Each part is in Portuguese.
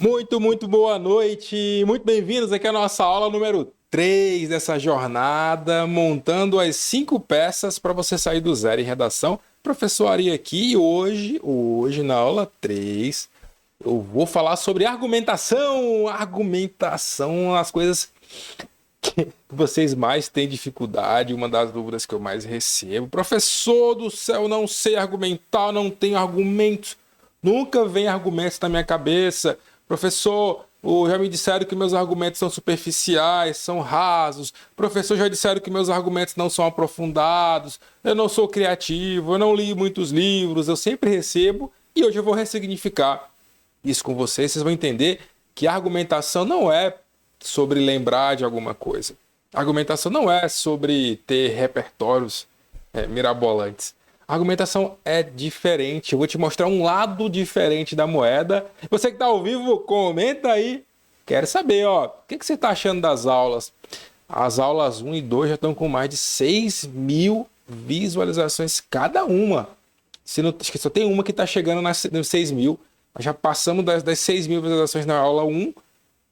Muito boa noite. Muito bem-vindos aqui à nossa aula número 3 dessa jornada, montando as 5 peças para você sair do zero em redação. Professor Ari aqui e hoje na aula 3, eu vou falar sobre argumentação. Argumentação, as coisas que vocês mais têm dificuldade, uma das dúvidas que eu mais recebo. Professor do céu, não sei argumentar, não tenho argumentos. Nunca vem argumentos na minha cabeça. Professor, já me disseram que meus argumentos são superficiais, são rasos. Professor, já disseram que meus argumentos não são aprofundados. Eu não sou criativo, eu não li muitos livros, eu sempre recebo e hoje eu vou ressignificar isso com vocês. Vocês vão entender que a argumentação não é sobre lembrar de alguma coisa. A argumentação não é sobre ter repertórios mirabolantes. A argumentação é diferente. Eu vou te mostrar um lado diferente da moeda. Você que está ao vivo, comenta aí. Quero saber, ó, o que você está achando das aulas? As aulas 1 e 2 já estão com mais de 6.000 visualizações cada uma. Acho que só tem uma que está chegando nas 6.000. Nós já passamos das 6.000 visualizações na aula 1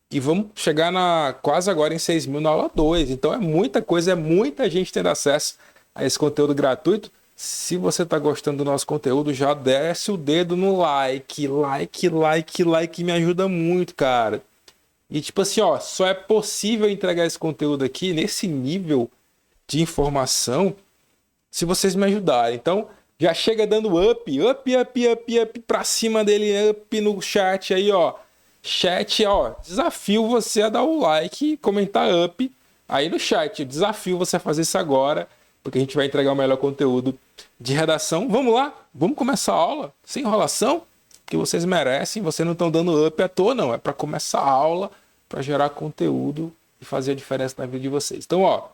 e vamos chegar quase agora em 6.000 na aula 2. Então é muita coisa, é muita gente tendo acesso a esse conteúdo gratuito. Se você está gostando do nosso conteúdo, já desce o dedo no like. Like me ajuda muito, cara. E tipo assim, ó, só é possível entregar esse conteúdo aqui nesse nível de informação se vocês me ajudarem. Então, já chega dando up pra cima dele, up no chat aí, ó. Chat, ó, desafio você a dar o like e comentar up aí no chat. Eu desafio você a fazer isso agora, porque a gente vai entregar o melhor conteúdo de redação. Vamos lá, vamos começar a aula sem enrolação, que vocês merecem. Vocês não estão dando up à toa, não. É para começar a aula, para gerar conteúdo e fazer a diferença na vida de vocês. Então, ó,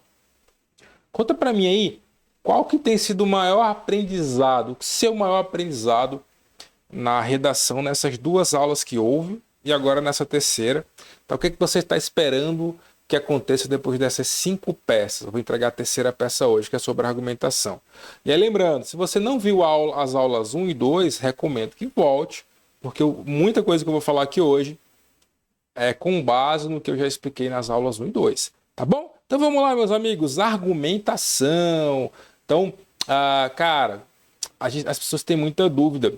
conta para mim aí, qual que tem sido o maior aprendizado, o seu maior aprendizado na redação nessas 2 aulas que houve e agora nessa terceira. Então, o que você está esperando que aconteça depois dessas 5 peças? Eu vou entregar a terceira peça hoje, que é sobre argumentação. E aí, lembrando, se você não viu as aulas 1 e 2, recomendo que volte, porque muita coisa que eu vou falar aqui hoje é com base no que eu já expliquei nas aulas 1 e 2. Tá bom? Então vamos lá, meus amigos. Argumentação. Então, cara, as pessoas têm muita dúvida.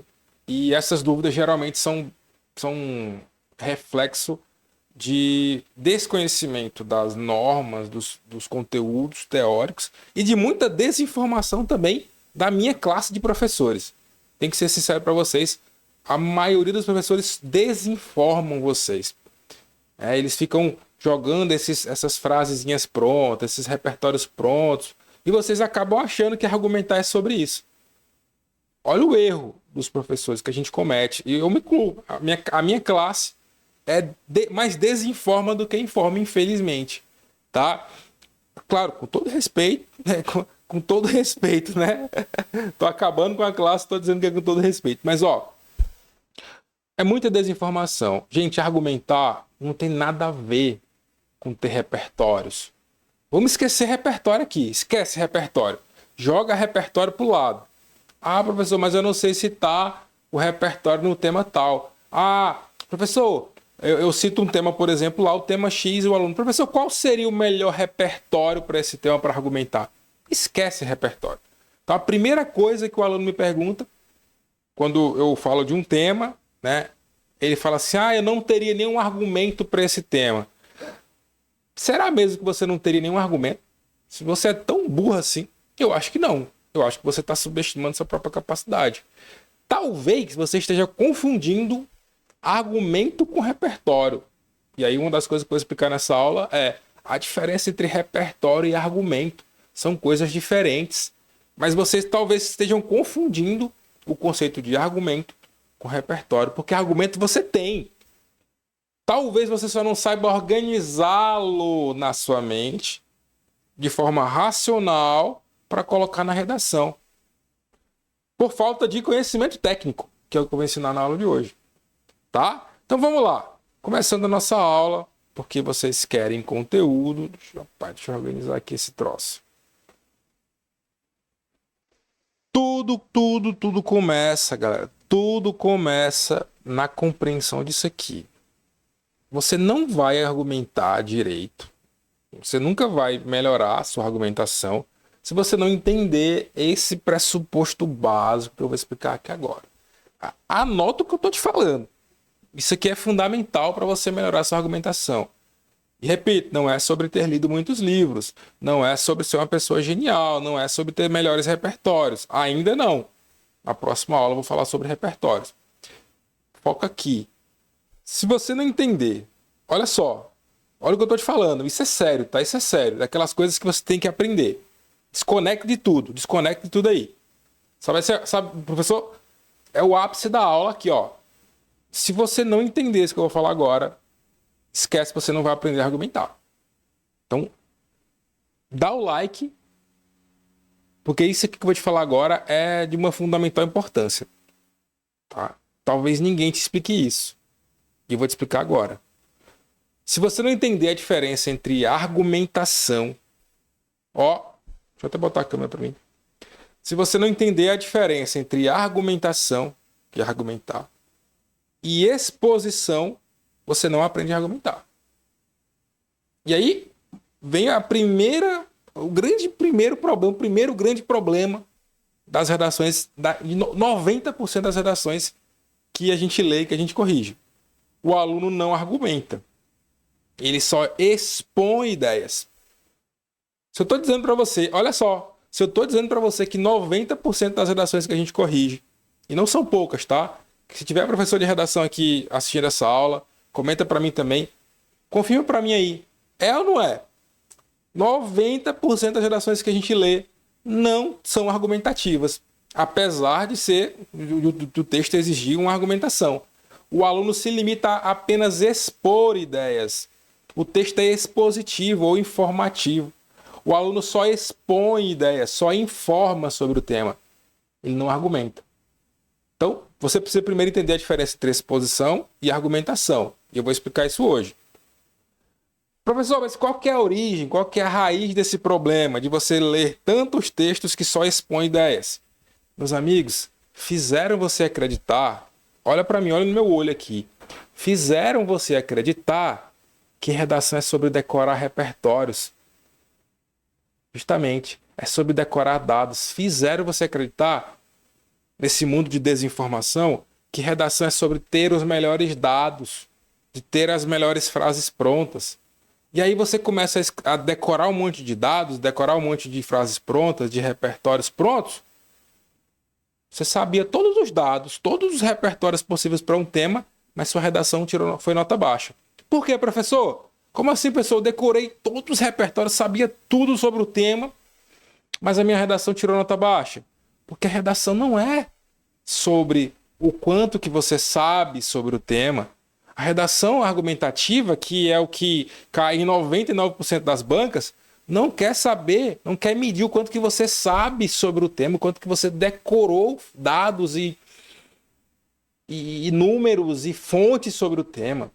E essas dúvidas geralmente são reflexo de desconhecimento das normas, dos conteúdos teóricos e de muita desinformação também da minha classe de professores. Tem que ser sincero para vocês, a maioria dos professores desinformam vocês. Eles ficam jogando essas frasezinhas prontas, esses repertórios prontos, e vocês acabam achando que argumentar é sobre isso. Olha o erro dos professores que a gente comete, e eu me incluo. A minha classe mais desinforma do que informa, infelizmente, tá? Claro, com todo respeito, né? Com todo respeito, né? Tô acabando com a classe, tô dizendo que é com todo respeito. Mas, ó, é muita desinformação. Gente, argumentar não tem nada a ver com ter repertórios. Vamos esquecer repertório aqui. Esquece repertório. Joga repertório pro lado. Ah, professor, mas eu não sei citar o repertório no tema tal. Ah, professor, eu cito um tema, por exemplo, lá, o tema X, e o aluno, professor, qual seria o melhor repertório para esse tema para argumentar? Esquece repertório. Então, a primeira coisa que o aluno me pergunta, quando eu falo de um tema, né, ele fala assim, eu não teria nenhum argumento para esse tema. Será mesmo que você não teria nenhum argumento? Se você é tão burro assim, eu acho que não. Eu acho que você está subestimando sua própria capacidade. Talvez você esteja confundindo argumento com repertório. E aí uma das coisas que eu vou explicar nessa aula é a diferença entre repertório e argumento. São coisas diferentes. Mas vocês talvez estejam confundindo o conceito de argumento com repertório, porque argumento você tem. Talvez você só não saiba organizá-lo na sua mente de forma racional para colocar na redação. Por falta de conhecimento técnico, que é o que eu vou ensinar na aula de hoje. Tá? Então vamos lá. Começando a nossa aula, porque vocês querem conteúdo. Deixa eu organizar aqui esse troço. Tudo começa, galera. Tudo começa na compreensão disso aqui. você não vai argumentar direito. Você nunca vai melhorar a sua argumentação se você não entender esse pressuposto básico que eu vou explicar aqui agora. Anota o que eu estou te falando. Isso aqui é fundamental para você melhorar a sua argumentação. E repito, não é sobre ter lido muitos livros, não é sobre ser uma pessoa genial, não é sobre ter melhores repertórios. Ainda não. Na próxima aula eu vou falar sobre repertórios. Foca aqui. Se você não entender, olha só, olha o que eu estou te falando, isso é sério, tá? Isso é sério, daquelas coisas que você tem que aprender. Desconecte de tudo aí. Sabe, professor? É o ápice da aula aqui, ó. Se você não entender isso que eu vou falar agora, esquece, você não vai aprender a argumentar. Então, dá o like, porque isso aqui que eu vou te falar agora é de uma fundamental importância. Tá? Talvez ninguém te explique isso. E eu vou te explicar agora. Se você não entender a diferença entre argumentação... Ó, deixa eu até botar a câmera para mim. Se você não entender a diferença entre argumentação, que é argumentar, e exposição, você não aprende a argumentar. E aí vem o primeiro grande problema das redações, 90% das redações que a gente lê e que a gente corrige. O aluno não argumenta. Ele só expõe ideias. Se eu estou dizendo para você, olha só, se eu estou dizendo para você que 90% das redações que a gente corrige, e não são poucas, tá? Se tiver professor de redação aqui assistindo essa aula, comenta para mim também. Confirma para mim aí. É ou não é? 90% das redações que a gente lê não são argumentativas. Apesar de ser do texto exigir uma argumentação. O aluno se limita a apenas expor ideias. O texto é expositivo ou informativo. O aluno só expõe ideias, só informa sobre o tema. Ele não argumenta. Então, você precisa primeiro entender a diferença entre exposição e argumentação. E eu vou explicar isso hoje. Professor, mas qual que é a origem, qual que é a raiz desse problema de você ler tantos textos que só expõem ideias? Meus amigos, fizeram você acreditar, olha para mim, olha no meu olho aqui, fizeram você acreditar que redação é sobre decorar repertórios. Justamente, é sobre decorar dados. Fizeram você acreditar, nesse mundo de desinformação, que redação é sobre ter os melhores dados, de ter as melhores frases prontas. E aí você começa a decorar um monte de dados, decorar um monte de frases prontas, de repertórios prontos. Você sabia todos os dados, todos os repertórios possíveis para um tema, mas sua redação foi nota baixa. Por quê, professor? Como assim, professor? Eu decorei todos os repertórios, sabia tudo sobre o tema, mas a minha redação tirou nota baixa. Porque a redação não é sobre o quanto que você sabe sobre o tema. A redação argumentativa, que é o que cai em 99% das bancas, não quer saber, não quer medir o quanto que você sabe sobre o tema, o quanto que você decorou dados e números e fontes sobre o tema.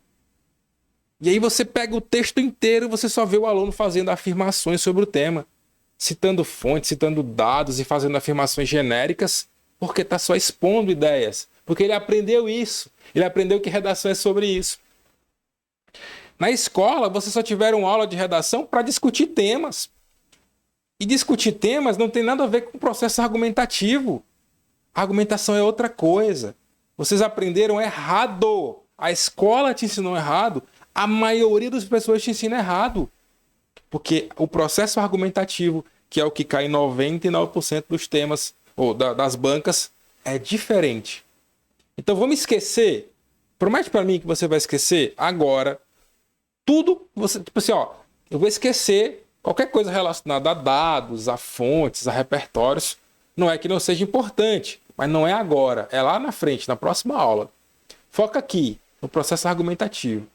E aí você pega o texto inteiro e você só vê o aluno fazendo afirmações sobre o tema, citando fontes, citando dados e fazendo afirmações genéricas, porque está só expondo ideias. Porque ele aprendeu isso. Ele aprendeu que redação é sobre isso. Na escola, vocês só tiveram aula de redação para discutir temas. E discutir temas não tem nada a ver com o processo argumentativo. A argumentação é outra coisa. Vocês aprenderam errado. A escola te ensinou errado. A maioria das pessoas te ensina errado. Porque o processo argumentativo, que é o que cai em 99% dos temas, ou das bancas, é diferente. Então vamos esquecer. Promete para mim que você vai esquecer agora tudo. Tipo assim, ó, eu vou esquecer qualquer coisa relacionada a dados, a fontes, a repertórios. Não é que não seja importante, mas não é agora. É lá na frente, na próxima aula. Foca aqui, no processo argumentativo.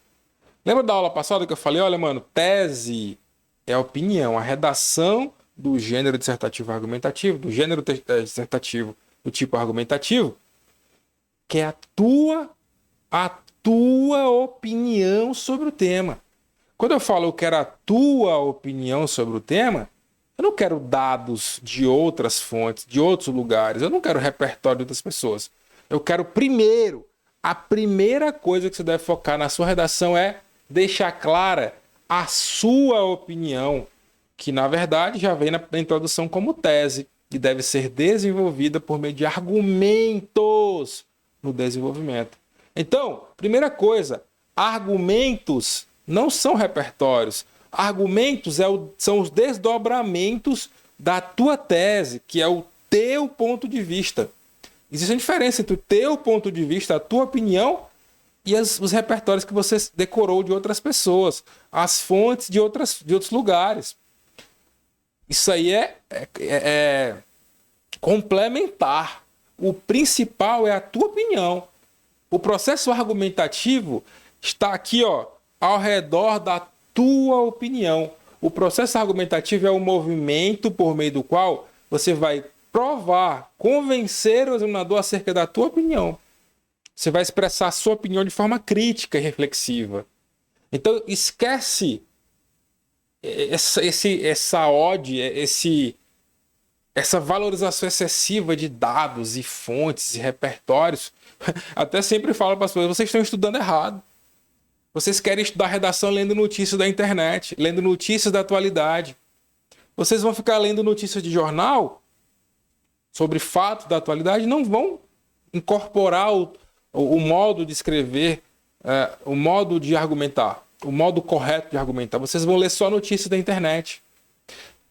Lembra da aula passada que eu falei? Olha, mano, tese é a opinião, a redação do gênero dissertativo argumentativo, do gênero dissertativo do tipo argumentativo, que é a tua opinião sobre o tema. Quando eu falo eu quero a tua opinião sobre o tema, eu não quero dados de outras fontes, de outros lugares, eu não quero repertório de outras pessoas. Eu quero primeiro, a primeira coisa que você deve focar na sua redação é deixar clara a sua opinião, que na verdade já vem na introdução como tese, e deve ser desenvolvida por meio de argumentos no desenvolvimento. Então, primeira coisa, argumentos não são repertórios. Argumentos são os desdobramentos da tua tese, que é o teu ponto de vista. Existe uma diferença entre o teu ponto de vista, a tua opinião, e os repertórios que você decorou de outras pessoas, as fontes de outros lugares. Isso aí é complementar. O principal é a tua opinião. O processo argumentativo está aqui, ao redor da tua opinião. O processo argumentativo é o movimento por meio do qual você vai provar, convencer o examinador acerca da tua opinião. Você vai expressar a sua opinião de forma crítica e reflexiva. Então, esquece essa ode, essa valorização excessiva de dados e fontes e repertórios. Até sempre falo para as pessoas, vocês estão estudando errado. Vocês querem estudar redação lendo notícias da internet, lendo notícias da atualidade. Vocês vão ficar lendo notícias de jornal sobre fatos da atualidade, não vão incorporar o modo de escrever, o modo de argumentar, o modo correto de argumentar. Vocês vão ler só notícias da internet.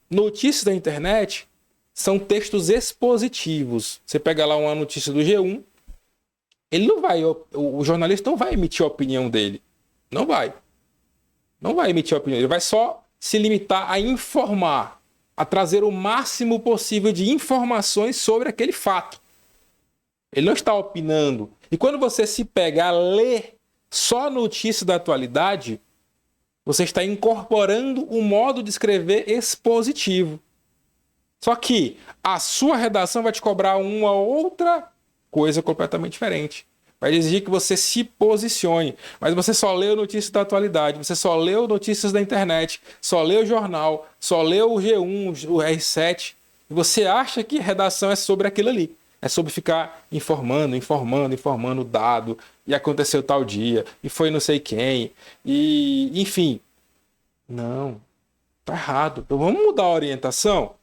Notícias da internet são textos expositivos. Você pega lá uma notícia do G1, o jornalista não vai emitir a opinião dele. Não vai emitir a opinião. Ele vai só se limitar a informar, a trazer o máximo possível de informações sobre aquele fato. Ele não está opinando. E quando você se pega a ler só notícias da atualidade, você está incorporando o modo de escrever expositivo. Só que a sua redação vai te cobrar uma outra coisa completamente diferente. Vai exigir que você se posicione. Mas você só leu notícias da atualidade, você só leu notícias da internet, só leu o jornal, só leu o G1, o R7, e você acha que redação é sobre aquilo ali. É sobre ficar informando dado, e aconteceu tal dia, e foi não sei quem, e enfim. Não, tá errado. Então vamos mudar a orientação?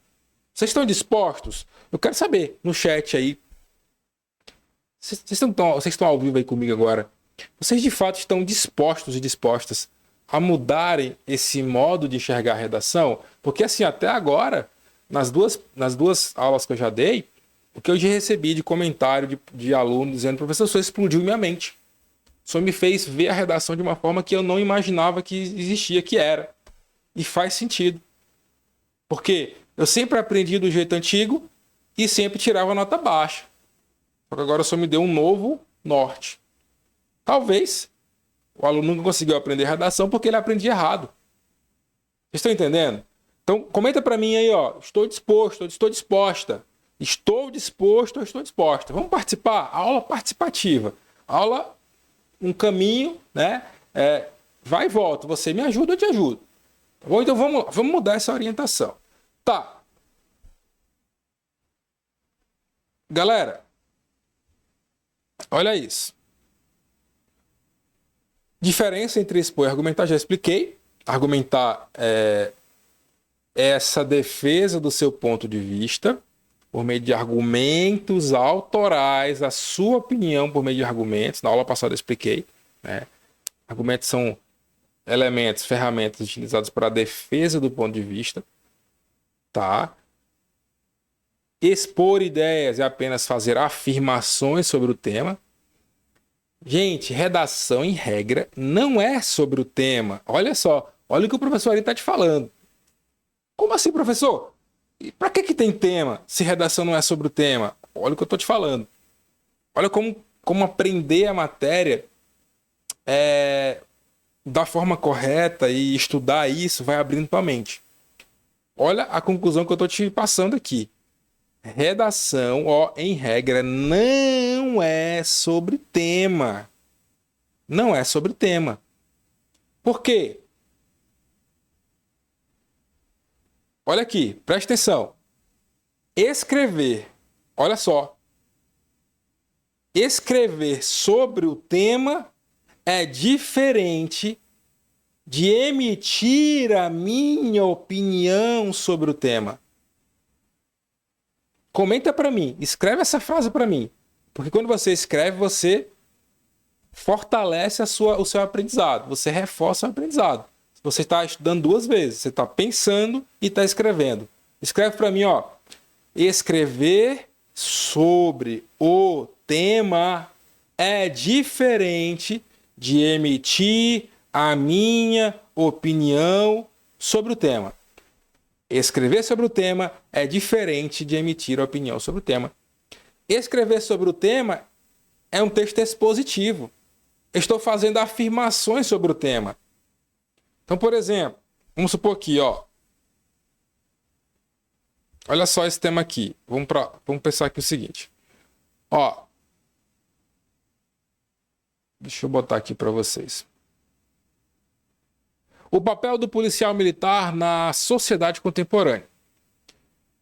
Vocês estão dispostos? Eu quero saber no chat aí. Vocês estão ao vivo aí comigo agora. Vocês de fato estão dispostos e dispostas a mudarem esse modo de enxergar a redação? Porque assim, até agora, nas duas aulas que eu já dei, o que eu já recebi de comentário de aluno dizendo, professor, isso explodiu minha mente. Isso me fez ver a redação de uma forma que eu não imaginava que existia, que era. E faz sentido. Porque eu sempre aprendi do jeito antigo e sempre tirava nota baixa. Só que agora só me deu um novo norte. Talvez o aluno nunca conseguiu aprender redação porque ele aprendia errado. Vocês estão entendendo? Então, comenta para mim aí, estou disposto, estou disposta. Estou disposto, estou disposta. Vamos participar? Aula participativa. Aula, um caminho, né? Vai e volta. Você me ajuda, eu te ajudo. Tá bom? Então vamos mudar essa orientação. Tá. Galera, olha isso. Diferença entre expor e argumentar, já expliquei. Argumentar é essa defesa do seu ponto de vista por meio de argumentos autorais, a sua opinião por meio de argumentos. Na aula passada eu expliquei, né? Argumentos são elementos, ferramentas utilizadas para a defesa do ponto de vista. Tá? Expor ideias é apenas fazer afirmações sobre o tema. Gente, redação em regra não é sobre o tema. Olha só, olha o que o professor ali está te falando. Como assim, professor? E para que tem tema se redação não é sobre o tema? Olha o que eu estou te falando. Olha como aprender a matéria da forma correta e estudar isso vai abrindo tua mente. Olha a conclusão que eu estou te passando aqui. Redação, em regra, não é sobre tema. Não é sobre tema. Por quê? Olha aqui, preste atenção. Escrever, olha só. Escrever sobre o tema é diferente de emitir a minha opinião sobre o tema. Comenta para mim, escreve essa frase para mim. Porque quando você escreve, você fortalece o seu aprendizado, você reforça o aprendizado. Você está estudando duas vezes, você está pensando e está escrevendo. Escreve para mim, ó. Escrever sobre o tema é diferente de emitir a minha opinião sobre o tema. Escrever sobre o tema é diferente de emitir a opinião sobre o tema. Escrever sobre o tema é um texto expositivo. Estou fazendo afirmações sobre o tema. Então, por exemplo, vamos supor aqui, ó. Olha só esse tema aqui. Vamos pensar aqui o seguinte. Ó. Deixa eu botar aqui para vocês. O papel do policial militar na sociedade contemporânea.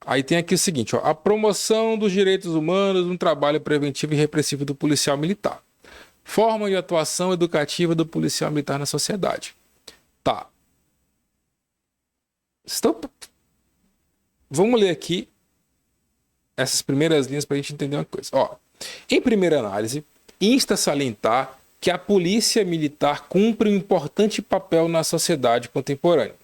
Aí tem aqui o seguinte, ó. A promoção dos direitos humanos no trabalho preventivo e repressivo do policial militar. Forma de atuação educativa do policial militar na sociedade. Tá. Vamos ler aqui essas primeiras linhas para a gente entender uma coisa. Ó, em primeira análise, insta a salientar que a polícia militar cumpre um importante papel na sociedade contemporânea.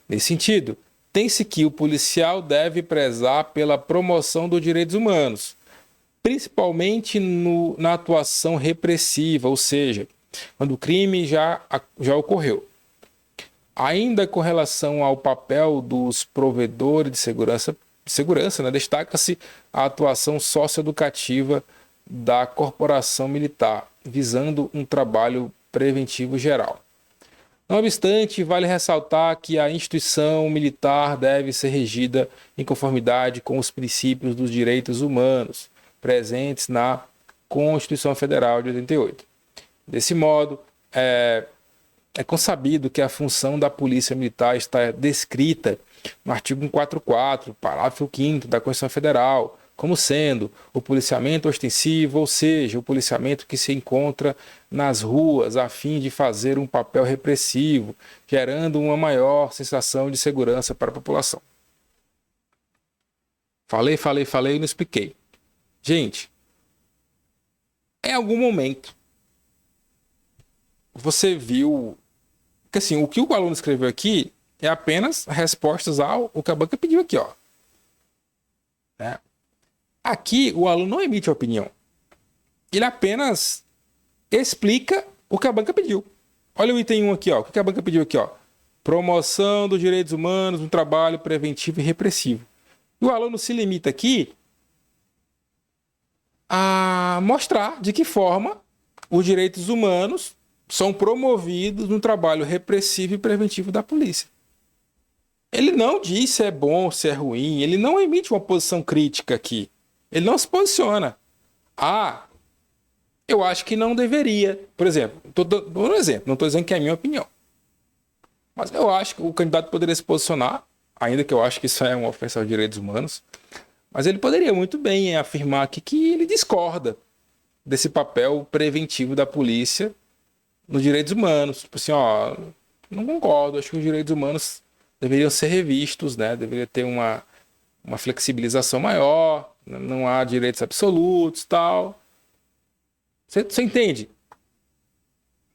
Nesse sentido, tem-se que o policial deve prezar pela promoção dos direitos humanos, principalmente na atuação repressiva, ou seja, quando o crime já ocorreu. Ainda com relação ao papel dos provedores de segurança, né, destaca-se a atuação socioeducativa da corporação militar, visando um trabalho preventivo geral. Não obstante, vale ressaltar que a instituição militar deve ser regida em conformidade com os princípios dos direitos humanos presentes na Constituição Federal de 88. Desse modo, é consabido que a função da Polícia Militar está descrita no artigo 144, parágrafo 5º da Constituição Federal, como sendo o policiamento ostensivo, ou seja, o policiamento que se encontra nas ruas a fim de fazer um papel repressivo, gerando uma maior sensação de segurança para a população. Falei e não expliquei. Gente, em algum momento você viu que assim, o que o aluno escreveu aqui é apenas respostas ao que a banca pediu aqui, ó. Né? Aqui o aluno não emite opinião. Ele apenas explica o que a banca pediu. Olha o item 1 aqui, ó. O que a banca pediu aqui, ó? Promoção dos direitos humanos no trabalho preventivo e repressivo. E o aluno se limita aqui a mostrar de que forma os direitos humanos são promovidos no trabalho repressivo e preventivo da polícia. Ele não diz se é bom, se é ruim, ele não emite uma posição crítica aqui. Ele não se posiciona. Ah, eu acho que não deveria. Por exemplo, estou dando um exemplo, não estou dizendo que é a minha opinião. Mas eu acho que o candidato poderia se posicionar, ainda que eu acho que isso é uma ofensa aos direitos humanos, mas ele poderia muito bem afirmar aqui que ele discorda desse papel preventivo da polícia nos direitos humanos. Tipo assim, ó, não concordo, acho que os direitos humanos deveriam ser revistos, né? Deveria ter uma flexibilização maior, não há direitos absolutos, tal. Você entende?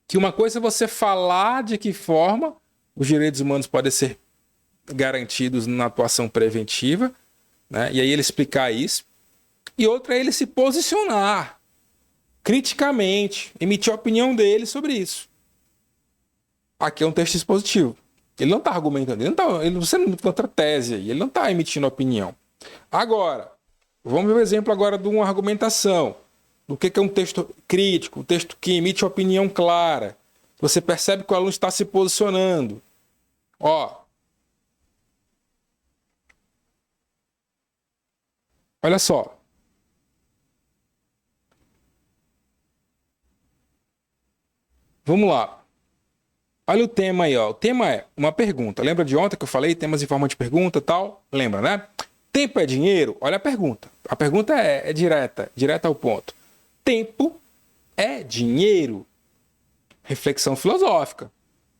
Que uma coisa é você falar de que forma os direitos humanos podem ser garantidos na atuação preventiva, né? E aí ele explicar isso. E outra é ele se posicionar criticamente, emitir a opinião dele sobre isso. Aqui é um texto expositivo. Ele não está argumentando, você não encontra tese aí, ele não está emitindo opinião. Agora, vamos ver o exemplo agora de uma argumentação. Do que é um texto crítico, um texto que emite opinião clara. Você percebe que o aluno está se posicionando. Ó. Olha só. Vamos lá. Olha o tema aí, ó. O tema é uma pergunta. Lembra de ontem que eu falei temas em forma de pergunta e tal? Lembra, né? Tempo é dinheiro? Olha a pergunta. A pergunta é direta ao ponto. Tempo é dinheiro? Reflexão filosófica.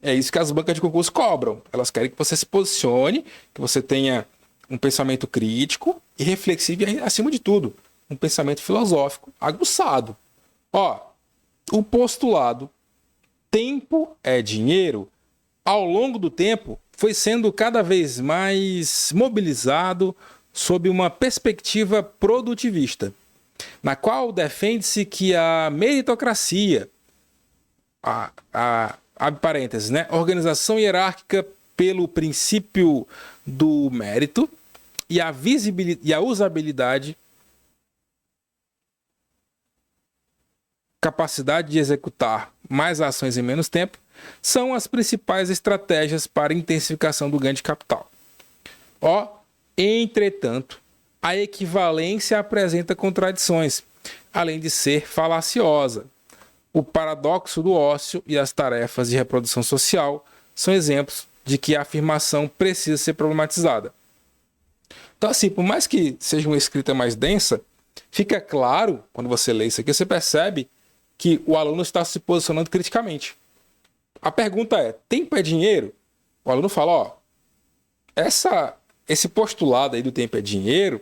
É isso que as bancas de concurso cobram. Elas querem que você se posicione, que você tenha um pensamento crítico e reflexivo e, acima de tudo, um pensamento filosófico aguçado. Ó, o postulado tempo é dinheiro, ao longo do tempo, foi sendo cada vez mais mobilizado sob uma perspectiva produtivista, na qual defende-se que a meritocracia, abre parênteses, né? Organização hierárquica pelo princípio do mérito e a usabilidade, capacidade de executar mais ações em menos tempo, são as principais estratégias para intensificação do ganho de capital. Ó, entretanto, a equivalência apresenta contradições, além de ser falaciosa. O paradoxo do ócio e as tarefas de reprodução social são exemplos de que a afirmação precisa ser problematizada. Então, assim, por mais que seja uma escrita mais densa, fica claro, quando você lê isso aqui, você percebe que o aluno está se posicionando criticamente. A pergunta é, tempo é dinheiro? O aluno fala, ó, esse postulado aí do tempo é dinheiro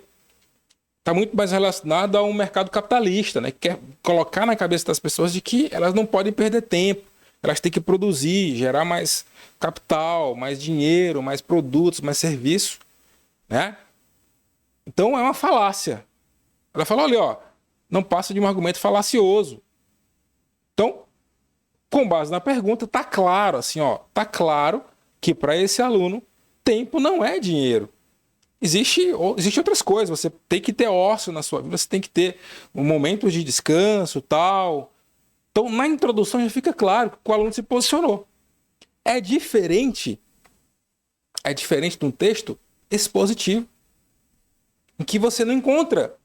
está muito mais relacionado a um mercado capitalista, né? Que quer colocar na cabeça das pessoas de que elas não podem perder tempo, elas têm que produzir, gerar mais capital, mais dinheiro, mais produtos, mais serviço, né? Então é uma falácia. Ela fala, olha, ó, não passa de um argumento falacioso. Então, com base na pergunta, tá claro, assim, ó, tá claro que para esse aluno, tempo não é dinheiro. Existe outras coisas, você tem que ter ócio na sua vida, você tem que ter um momento de descanso, tal. Então, na introdução já fica claro que o aluno se posicionou. É diferente de um texto expositivo, em que você não encontra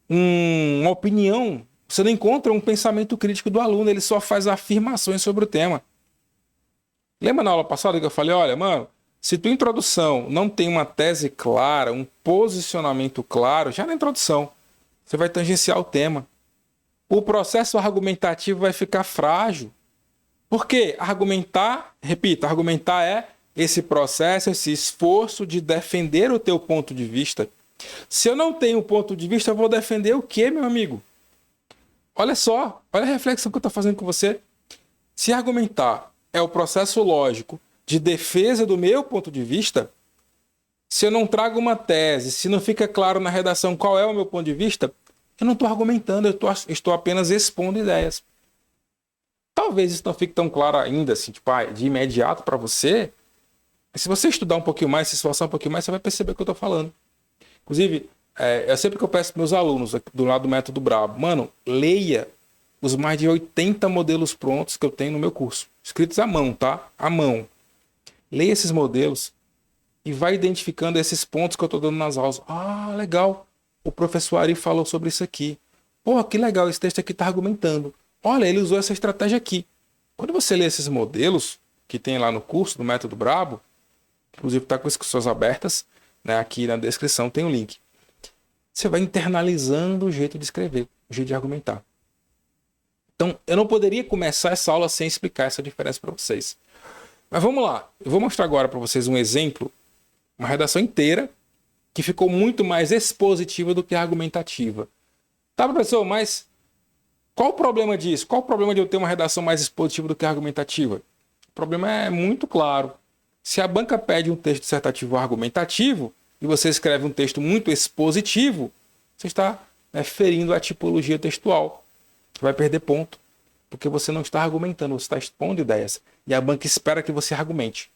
uma opinião, você não encontra um pensamento crítico do aluno, ele só faz afirmações sobre o tema. Lembra na aula passada que eu falei, olha, mano, se tua introdução não tem uma tese clara, um posicionamento claro, já na introdução, você vai tangenciar o tema. O processo argumentativo vai ficar frágil. Porque argumentar, repito, argumentar é esse processo, esse esforço de defender o teu ponto de vista. Se eu não tenho um ponto de vista, eu vou defender o quê, meu amigo? Olha só, olha a reflexão que eu estou fazendo com você. Se argumentar é o processo lógico de defesa do meu ponto de vista, se eu não trago uma tese, se não fica claro na redação qual é o meu ponto de vista, eu não estou argumentando, eu estou apenas expondo ideias. Talvez isso não fique tão claro ainda, assim, tipo, de imediato para você, mas se você estudar um pouquinho mais, se esforçar um pouquinho mais, você vai perceber o que eu estou falando. Inclusive, é sempre que eu peço para meus alunos do lado do Método Brabo, mano, leia os mais de 80 modelos prontos que eu tenho no meu curso, escritos à mão, tá? À mão. Leia esses modelos e vai identificando esses pontos que eu estou dando nas aulas. Ah, legal, o professor Ari falou sobre isso aqui. Pô, que legal, esse texto aqui está argumentando. Olha, ele usou essa estratégia aqui. Quando você lê esses modelos que tem lá no curso do Método Brabo, inclusive está com inscrições abertas, né? Aqui na descrição tem um link. Você vai internalizando o jeito de escrever, o jeito de argumentar. Então, eu não poderia começar essa aula sem explicar essa diferença para vocês. Mas vamos lá. Eu vou mostrar agora para vocês um exemplo, uma redação inteira, que ficou muito mais expositiva do que argumentativa. Tá, professor, mas qual o problema disso? Qual o problema de eu ter uma redação mais expositiva do que argumentativa? O problema é muito claro. Se a banca pede um texto dissertativo argumentativo e você escreve um texto muito expositivo, você está ferindo a tipologia textual. Você vai perder ponto, porque você não está argumentando, você está expondo ideias. E a banca espera que você argumente.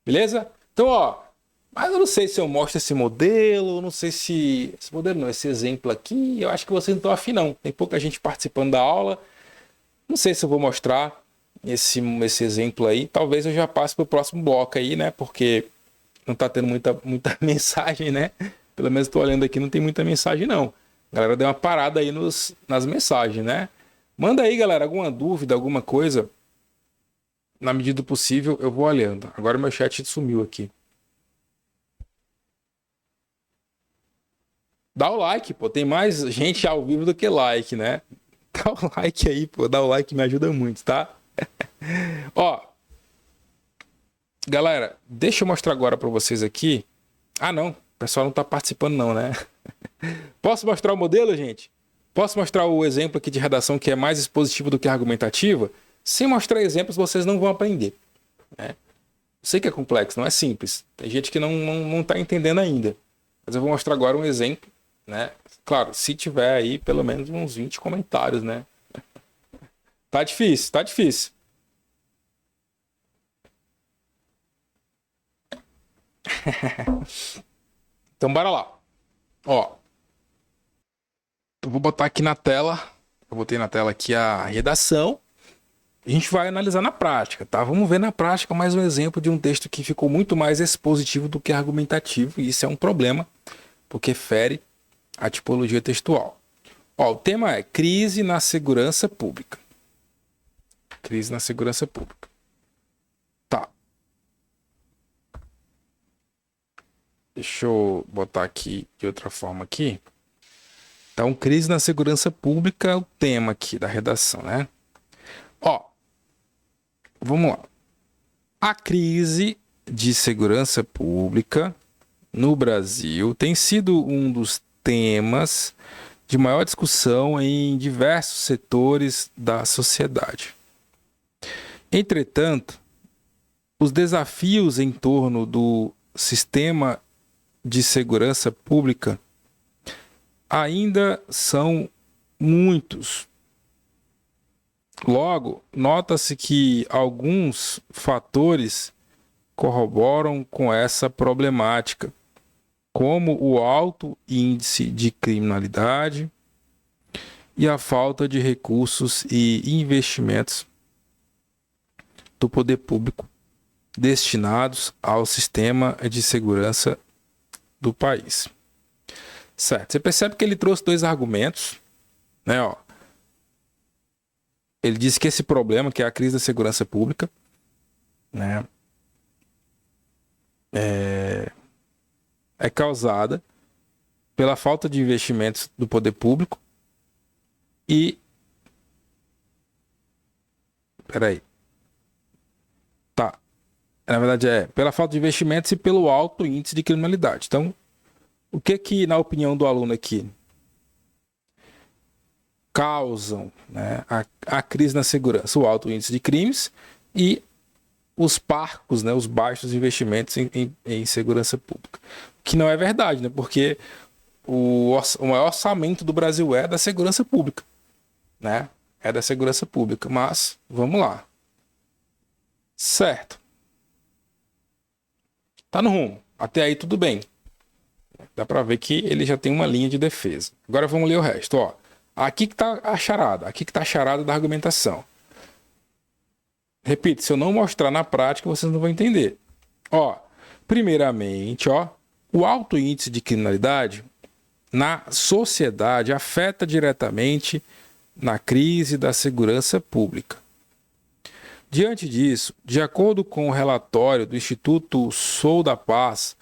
Beleza? Então, ó, mas eu não sei se eu mostro esse modelo, não sei se... Esse modelo não, esse exemplo aqui, eu acho que vocês não estão afim, não. Tem pouca gente participando da aula. Não sei se eu vou mostrar esse exemplo aí. Talvez eu já passe para o próximo bloco aí, né? Porque não está tendo muita mensagem, né? Pelo menos estou olhando aqui, não tem muita mensagem, não. A galera deu uma parada aí nas mensagens, né? Manda aí, galera, alguma dúvida, alguma coisa. Na medida do possível, eu vou olhando. Agora meu chat sumiu aqui. Dá o like, pô. Tem mais gente ao vivo do que like, né? Dá o like aí, pô. Dá o like, me ajuda muito, tá? Ó, galera, deixa eu mostrar agora para vocês aqui. Ah, não, o pessoal não tá participando não, né? Posso mostrar o modelo, gente? Posso mostrar o exemplo aqui de redação que é mais expositivo do que argumentativa? Sem mostrar exemplos, vocês não vão aprender, né? Sei que é complexo, não é simples. Tem gente que não tá entendendo ainda. Mas eu vou mostrar agora um exemplo, né? Claro, se tiver aí pelo menos uns 20 comentários, né? Tá difícil, tá difícil. Então, bora lá. Ó, eu vou botar aqui na tela. Eu botei na tela aqui a redação. A gente vai analisar na prática, tá? Vamos ver na prática mais um exemplo de um texto que ficou muito mais expositivo do que argumentativo. E isso é um problema, porque fere a tipologia textual. Ó, o tema é crise na segurança pública. Crise na segurança pública. Tá. Deixa eu botar aqui de outra forma aqui. Então, crise na segurança pública é o tema aqui da redação, né? Ó, vamos lá. A crise de segurança pública no Brasil tem sido um dos temas de maior discussão em diversos setores da sociedade. Entretanto, os desafios em torno do sistema de segurança pública ainda são muitos. Logo, nota-se que alguns fatores corroboram com essa problemática, como o alto índice de criminalidade e a falta de recursos e investimentos do poder público destinados ao sistema de segurança do país. Certo. Você percebe que ele trouxe dois argumentos, né? Ó, ele disse que esse problema, que é a crise da segurança pública, né, é causada pela falta de investimentos do poder público e... Peraí. Tá. Na verdade pela falta de investimentos e pelo alto índice de criminalidade. Então, o que, na opinião do aluno aqui, causam, né, a crise na segurança? O alto índice de crimes e os parcos, né, os baixos investimentos em segurança pública. Que não é verdade, né? Porque o maior orçamento do Brasil é da segurança pública, né? É da segurança pública. Mas, vamos lá. Certo. Tá no rumo. Até aí tudo bem. Dá pra ver que ele já tem uma linha de defesa. Agora vamos ler o resto, ó. Aqui que tá a charada. Aqui que tá a charada da argumentação. Repito, se eu não mostrar na prática, vocês não vão entender. Ó, primeiramente, ó, o alto índice de criminalidade na sociedade afeta diretamente na crise da segurança pública. Diante disso, de acordo com o relatório do Instituto Sou da Paz,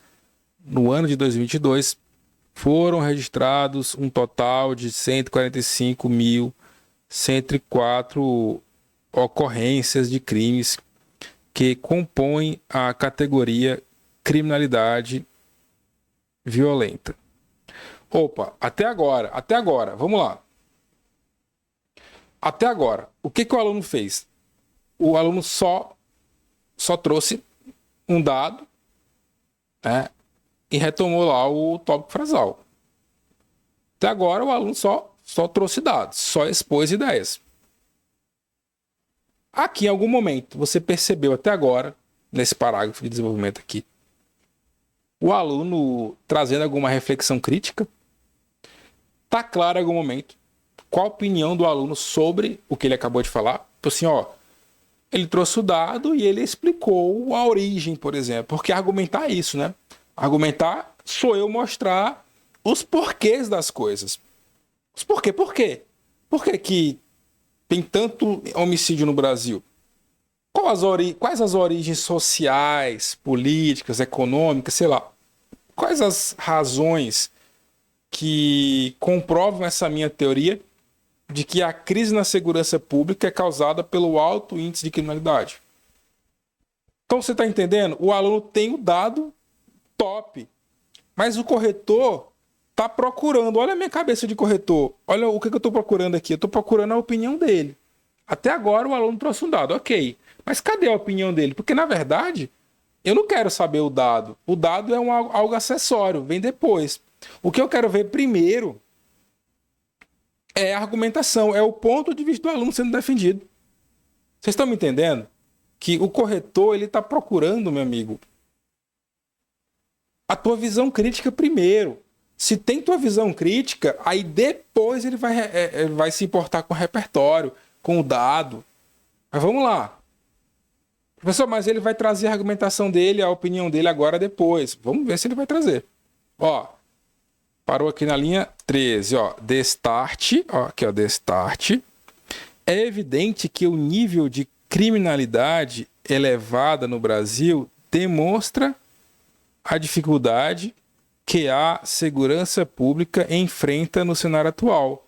no ano de 2022, foram registrados um total de 145.104 ocorrências de crimes que compõem a categoria criminalidade violenta. Opa, até agora, vamos lá. Até agora, o que o aluno fez? O aluno só trouxe um dado, né, e retomou lá o tópico frasal. Até agora o aluno só trouxe dados, só expôs ideias. Aqui em algum momento você percebeu até agora, nesse parágrafo de desenvolvimento aqui, o aluno trazendo alguma reflexão crítica? Tá claro em algum momento qual a opinião do aluno sobre o que ele acabou de falar? Então assim, ó, ele trouxe o dado e ele explicou a origem, por exemplo. Porque argumentar é isso, né? Argumentar sou eu mostrar os porquês das coisas. Os porquê? Por quê? Por que que tem tanto homicídio no Brasil? Quais as origens sociais, políticas, econômicas, sei lá? Quais as razões que comprovam essa minha teoria de que a crise na segurança pública é causada pelo alto índice de criminalidade. Então você está entendendo? O aluno tem o dado top, mas o corretor está procurando. Olha a minha cabeça de corretor. Olha o que eu estou procurando aqui. Eu estou procurando a opinião dele. Até agora o aluno trouxe um dado, ok. Mas cadê a opinião dele? Porque, na verdade, eu não quero saber o dado. O dado é algo acessório, vem depois. O que eu quero ver primeiro é a argumentação, é o ponto de vista do aluno sendo defendido. Vocês estão me entendendo? Que o corretor ele está procurando, meu amigo, a tua visão crítica primeiro. Se tem tua visão crítica, aí depois ele vai se importar com o repertório, com o dado. Mas vamos lá. Professor, mas ele vai trazer a argumentação dele, a opinião dele agora depois. Vamos ver se ele vai trazer. Ó, parou aqui na linha 13, ó. Destarte, ó, aqui, ó, destarte. É evidente que o nível de criminalidade elevada no Brasil demonstra a dificuldade que a segurança pública enfrenta no cenário atual.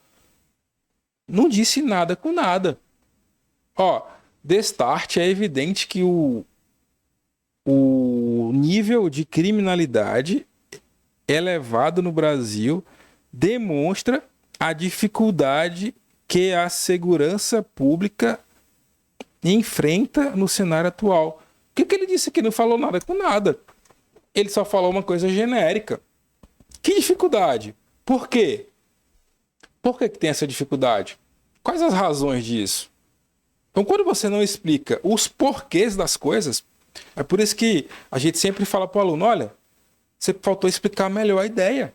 Não disse nada com nada. Ó, destarte é evidente que o nível de criminalidade elevado no Brasil demonstra a dificuldade que a segurança pública enfrenta no cenário atual. O que ele disse aqui? Não falou nada com nada. Ele só falou uma coisa genérica. Que dificuldade? Por quê? Por que tem essa dificuldade? Quais as razões disso? Então, quando você não explica os porquês das coisas, é por isso que a gente sempre fala para o aluno, olha, você faltou explicar melhor a ideia.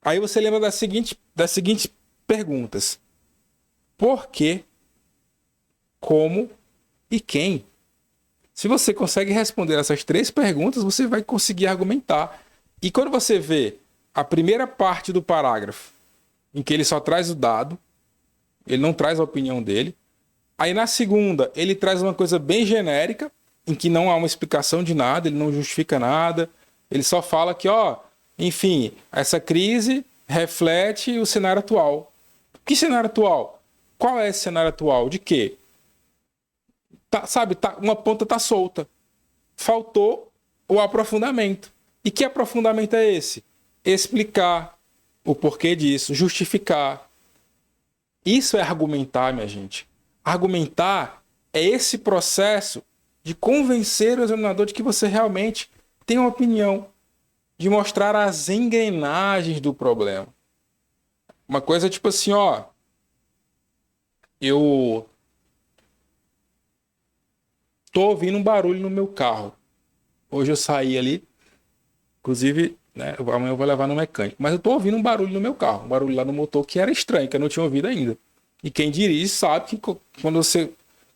Aí você lembra das seguintes perguntas. Por quê? Como e quem? Se você consegue responder essas 3 perguntas, você vai conseguir argumentar. E quando você vê a primeira parte do parágrafo, em que ele só traz o dado, ele não traz a opinião dele. Aí na segunda, ele traz uma coisa bem genérica, em que não há uma explicação de nada, ele não justifica nada. Ele só fala que, ó, enfim, essa crise reflete o cenário atual. Que cenário atual? Qual é esse cenário atual? De quê? Uma ponta tá solta. Faltou o aprofundamento. E que aprofundamento é esse? Explicar o porquê disso, justificar. Isso é argumentar, minha gente. Argumentar é esse processo de convencer o examinador de que você realmente tem uma opinião, de mostrar as engrenagens do problema. Uma coisa tipo assim, ó, eu tô ouvindo um barulho no meu carro. Hoje eu saí ali, inclusive, né, amanhã eu vou levar no mecânico, mas eu tô ouvindo um barulho no meu carro, um barulho lá no motor que era estranho, que eu não tinha ouvido ainda. E quem dirige sabe que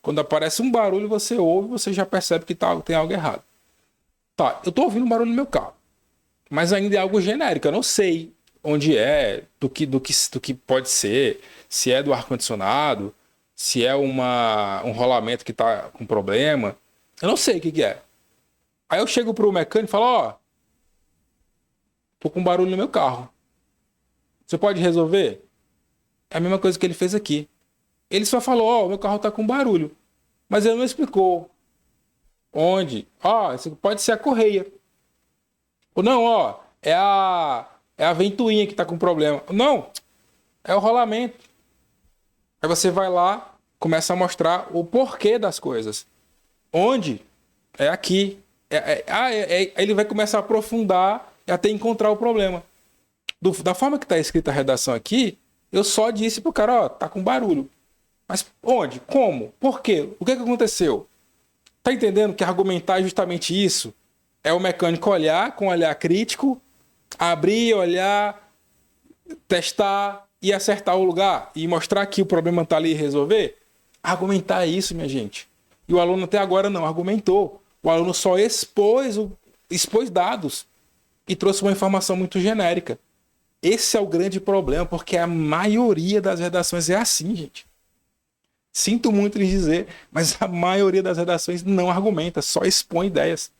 quando aparece um barulho, você ouve, você já percebe que tem algo errado. Tá, eu tô ouvindo um barulho no meu carro, mas ainda é algo genérico, eu não sei onde é, do que pode ser, se é do ar-condicionado, se é um rolamento que tá com problema, eu não sei o que é. Aí eu chego pro mecânico e falo, ó, tô com um barulho no meu carro. Você pode resolver? É a mesma coisa que ele fez aqui. Ele só falou, ó, meu carro tá com barulho. Mas ele não explicou onde. Ó, isso pode ser a correia. Ou não, ó, é a ventoinha que tá com problema. Não, é o rolamento. Aí você vai lá, começa a mostrar o porquê das coisas. Onde? É aqui. Aí ele vai começar a aprofundar e até encontrar o problema. Da forma que está escrita a redação aqui, eu só disse pro cara, ó, tá com barulho. Mas onde? Como? Por quê? O que aconteceu? Tá entendendo que argumentar é justamente isso? É o mecânico olhar com um olhar crítico, abrir, olhar, testar e acertar o lugar e mostrar que o problema tá ali e resolver? Argumentar é isso, minha gente. E o aluno até agora não argumentou. O aluno só expôs dados e trouxe uma informação muito genérica. Esse é o grande problema, porque a maioria das redações é assim, gente. Sinto muito lhes dizer, mas a maioria das redações não argumenta, só expõe ideias.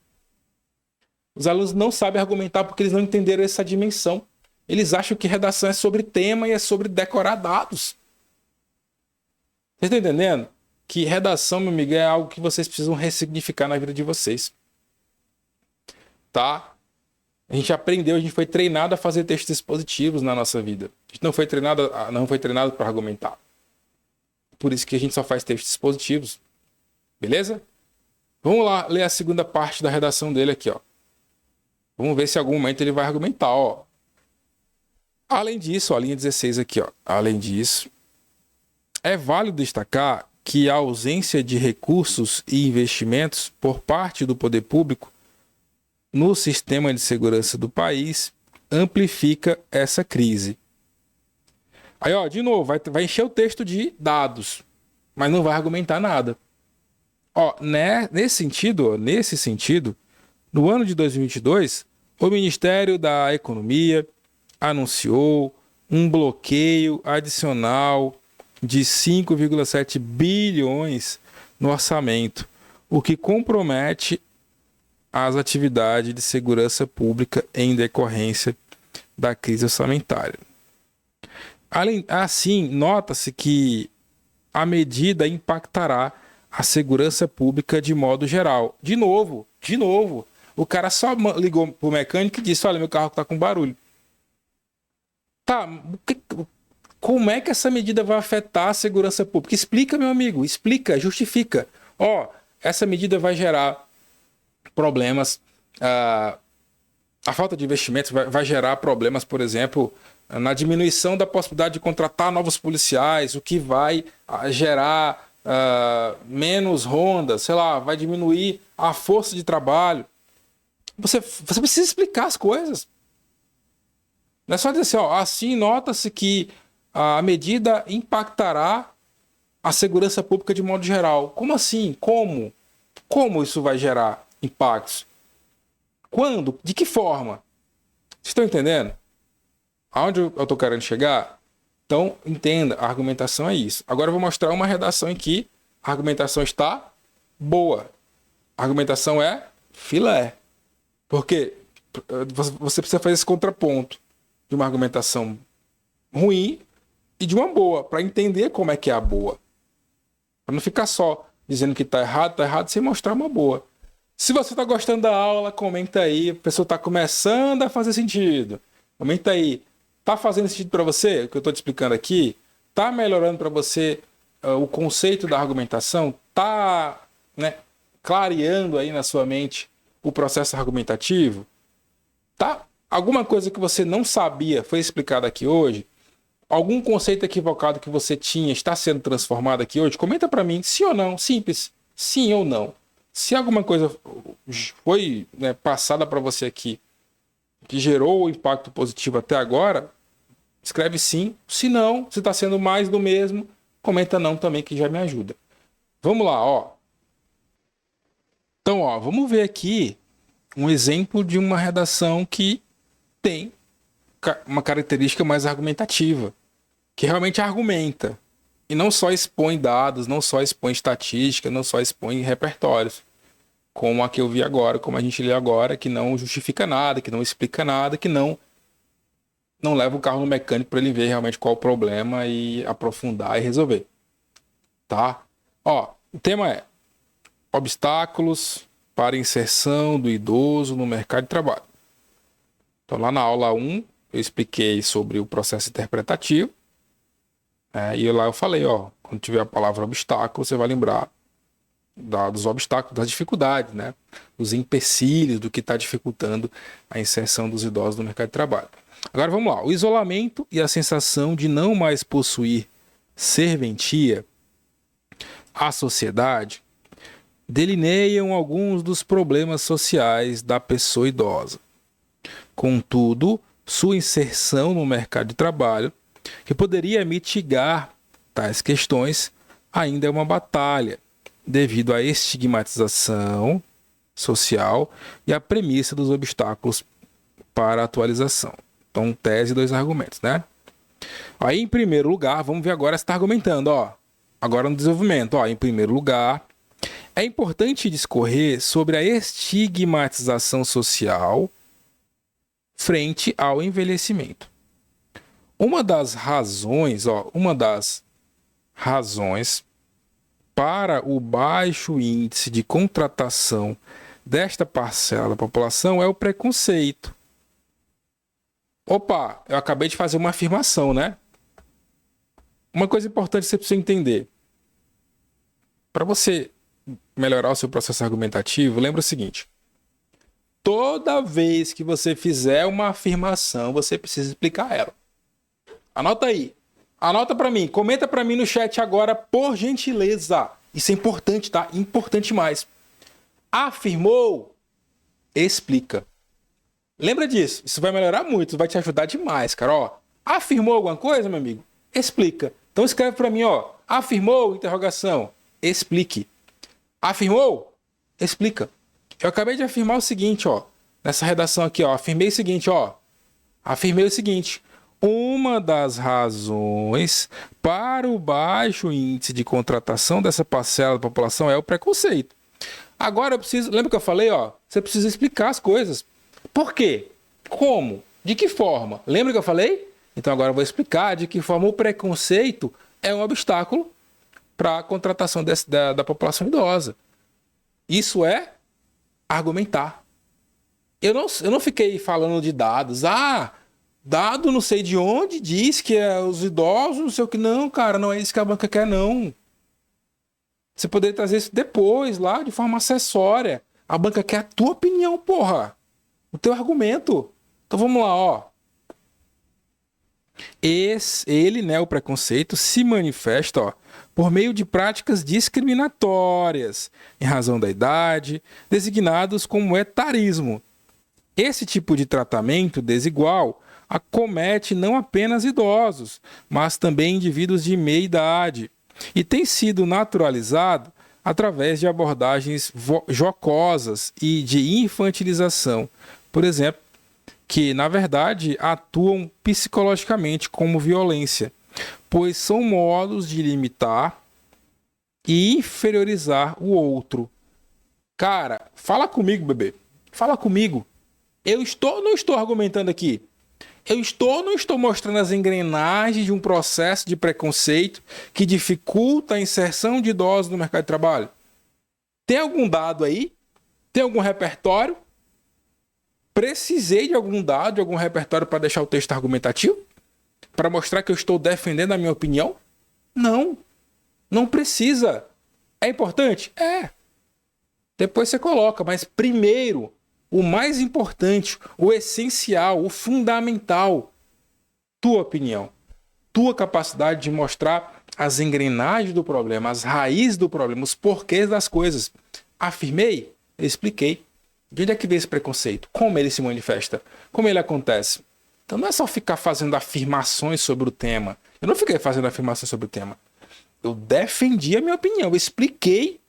Os alunos não sabem argumentar porque eles não entenderam essa dimensão. Eles acham que redação é sobre tema e é sobre decorar dados. Vocês estão entendendo? Que redação, meu amigo, é algo que vocês precisam ressignificar na vida de vocês. Tá? A gente aprendeu, a gente foi treinado a fazer textos expositivos na nossa vida. A gente não foi treinado para argumentar. Por isso que a gente só faz textos expositivos. Beleza? Vamos lá ler a segunda parte da redação dele aqui, ó. Vamos ver se em algum momento ele vai argumentar, ó. Além disso, ó, a linha 16 aqui, ó. Além disso, é válido destacar que a ausência de recursos e investimentos por parte do poder público no sistema de segurança do país amplifica essa crise. Aí, ó, de novo, vai encher o texto de dados, mas não vai argumentar nada. Ó, né, nesse sentido, no ano de 2022, o Ministério da Economia anunciou um bloqueio adicional de 5,7 bilhões no orçamento, o que compromete as atividades de segurança pública em decorrência da crise orçamentária. Assim, nota-se que a medida impactará a segurança pública de modo geral. De novo, o cara só ligou pro mecânico e disse: olha, meu carro tá com barulho. Tá, como é que essa medida vai afetar a segurança pública? Explica, meu amigo, explica, justifica. Ó, essa medida vai gerar problemas, a falta de investimentos vai gerar problemas, por exemplo, na diminuição da possibilidade de contratar novos policiais, o que vai gerar menos rondas, sei lá, vai diminuir a força de trabalho. Você precisa explicar as coisas. Não é só dizer assim, ó, assim nota-se que a medida impactará a segurança pública de modo geral. Como assim? Como? Como isso vai gerar impactos? Quando? De que forma? Vocês estão entendendo? Aonde eu estou querendo chegar? Então, entenda, a argumentação é isso. Agora eu vou mostrar uma redação em que a argumentação está boa. A argumentação é filé. Porque você precisa fazer esse contraponto de uma argumentação ruim e de uma boa, para entender como é que é a boa. Para não ficar só dizendo que está errado, sem mostrar uma boa. Se você está gostando da aula, comenta aí. A pessoa está começando a fazer sentido. Comenta aí. Tá fazendo sentido para você o que eu estou te explicando aqui? Tá melhorando para você o conceito da argumentação? Tá, né, clareando aí na sua mente o processo argumentativo? Tá? Alguma coisa que você não sabia foi explicada aqui hoje? Algum conceito equivocado que você tinha está sendo transformado aqui hoje? Comenta para mim, sim ou não, simples, sim ou não. Se alguma coisa foi, né, passada para você aqui que gerou o impacto positivo até agora, escreve sim. Se não, se está sendo mais do mesmo, comenta não também, que já me ajuda. Vamos lá, ó. Então, ó, vamos ver aqui um exemplo de uma redação que tem uma característica mais argumentativa, que realmente argumenta e não só expõe dados, não só expõe estatística, não só expõe repertórios, como a que eu vi agora, como a gente lê agora, que não justifica nada, que não explica nada, que não leva o carro no mecânico para ele ver realmente qual o problema e aprofundar e resolver. Tá? Ó, o tema é obstáculos para inserção do idoso no mercado de trabalho. Então, lá na aula 1, eu expliquei sobre o processo interpretativo. E lá eu falei, ó, quando tiver a palavra obstáculo, você vai lembrar dos obstáculos, das dificuldades, né? Os empecilhos do que está dificultando a inserção dos idosos no mercado de trabalho. Agora vamos lá. O isolamento e a sensação de não mais possuir serventia à sociedade delineiam alguns dos problemas sociais da pessoa idosa. Contudo, sua inserção no mercado de trabalho, que poderia mitigar tais questões, ainda é uma batalha, devido à estigmatização social e à premissa dos obstáculos para a atualização. Então, tese e 2 argumentos, né? Aí, em primeiro lugar, vamos ver agora se está argumentando, ó. Agora no desenvolvimento, ó. Em primeiro lugar, é importante discorrer sobre a estigmatização social frente ao envelhecimento. Uma das razões para o baixo índice de contratação desta parcela da população é o preconceito. Opa, eu acabei de fazer uma afirmação, né? Uma coisa importante que você precisa entender. Para você melhorar o seu processo argumentativo, lembra o seguinte: toda vez que você fizer uma afirmação, você precisa explicar ela. Anota aí. Anota para mim. Comenta para mim no chat agora, por gentileza. Isso é importante, tá? Importante mais. Afirmou, explica. Lembra disso. Isso vai melhorar muito, vai te ajudar demais, cara. Ó, afirmou alguma coisa, meu amigo? Explica. Então escreve para mim, ó. Afirmou, interrogação. Explique. Afirmou? Explica. Eu acabei de afirmar o seguinte, ó. Nessa redação aqui, ó. Afirmei o seguinte, ó. Afirmei o seguinte. Uma das razões para o baixo índice de contratação dessa parcela da população é o preconceito. Agora eu preciso... Lembra que eu falei, ó? Você precisa explicar as coisas. Por quê? Como? De que forma? Lembra que eu falei? Então agora eu vou explicar de que forma o preconceito é um obstáculo para a contratação da população idosa. Isso é argumentar. Eu não fiquei falando de dados. Ah, dado não sei de onde diz que é os idosos, não sei o que. Não, cara, não é isso que a banca quer, não. Você poderia trazer isso depois, lá, de forma acessória. A banca quer a tua opinião, porra. O teu argumento. Então vamos lá, ó. Ele, né, o preconceito, se manifesta, ó, por meio de práticas discriminatórias, em razão da idade, designados como etarismo. Esse tipo de tratamento desigual acomete não apenas idosos, mas também indivíduos de meia idade, e tem sido naturalizado através de abordagens jocosas e de infantilização, por exemplo, que, na verdade, atuam psicologicamente como violência, pois são modos de limitar e inferiorizar o outro. Cara, fala comigo, bebê. Fala comigo. Não estou argumentando aqui. Não estou mostrando as engrenagens de um processo de preconceito que dificulta a inserção de idosos no mercado de trabalho. Tem algum dado aí? Tem algum repertório? Precisei de algum dado, de algum repertório para deixar o texto argumentativo? Para mostrar que eu estou defendendo a minha opinião? Não. Não precisa. É importante? É. Depois você coloca, mas primeiro, o mais importante, o essencial, o fundamental, tua opinião. Tua capacidade de mostrar as engrenagens do problema, as raízes do problema, os porquês das coisas. Afirmei? Eu expliquei. De onde é que vem esse preconceito? Como ele se manifesta? Como ele acontece? Então não é só ficar fazendo afirmações sobre o tema. Eu não fiquei fazendo afirmações sobre o tema. Eu defendi a minha opinião. Eu expliquei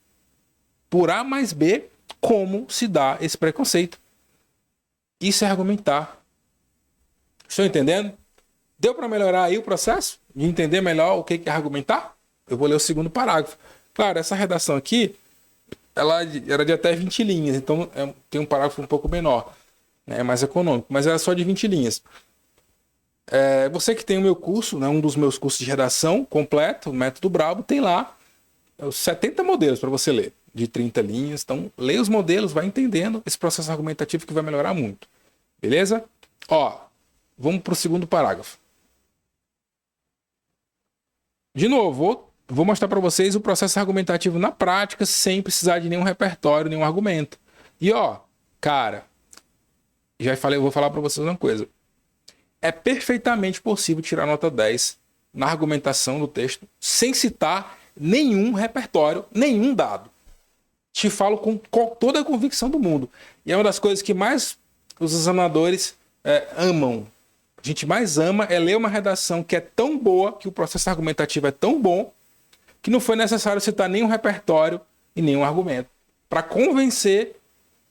por A mais B como se dá esse preconceito. Isso é argumentar. Estão entendendo? Deu para melhorar aí o processo? De entender melhor o que é argumentar? Eu vou ler o segundo parágrafo. Claro, essa redação aqui ela era de até 20 linhas, então tem um parágrafo um pouco menor, né? É mais econômico, mas era só de 20 linhas. Você que tem o meu curso, né, um dos meus cursos de redação completo, o Método Brabo, tem lá os 70 modelos para você ler, de 30 linhas. Então, lê os modelos, vai entendendo esse processo argumentativo que vai melhorar muito. Beleza? Ó, vamos para o segundo parágrafo. De novo, vou mostrar para vocês o processo argumentativo na prática, sem precisar de nenhum repertório, nenhum argumento. E ó, cara, já falei, eu vou falar para vocês uma coisa. É perfeitamente possível tirar nota 10 na argumentação do texto, sem citar nenhum repertório, nenhum dado. Te falo com toda a convicção do mundo. E é uma das coisas que mais os examinadores amam. A gente mais ama é ler uma redação que é tão boa, que o processo argumentativo é tão bom, que não foi necessário citar nenhum repertório e nenhum argumento para convencer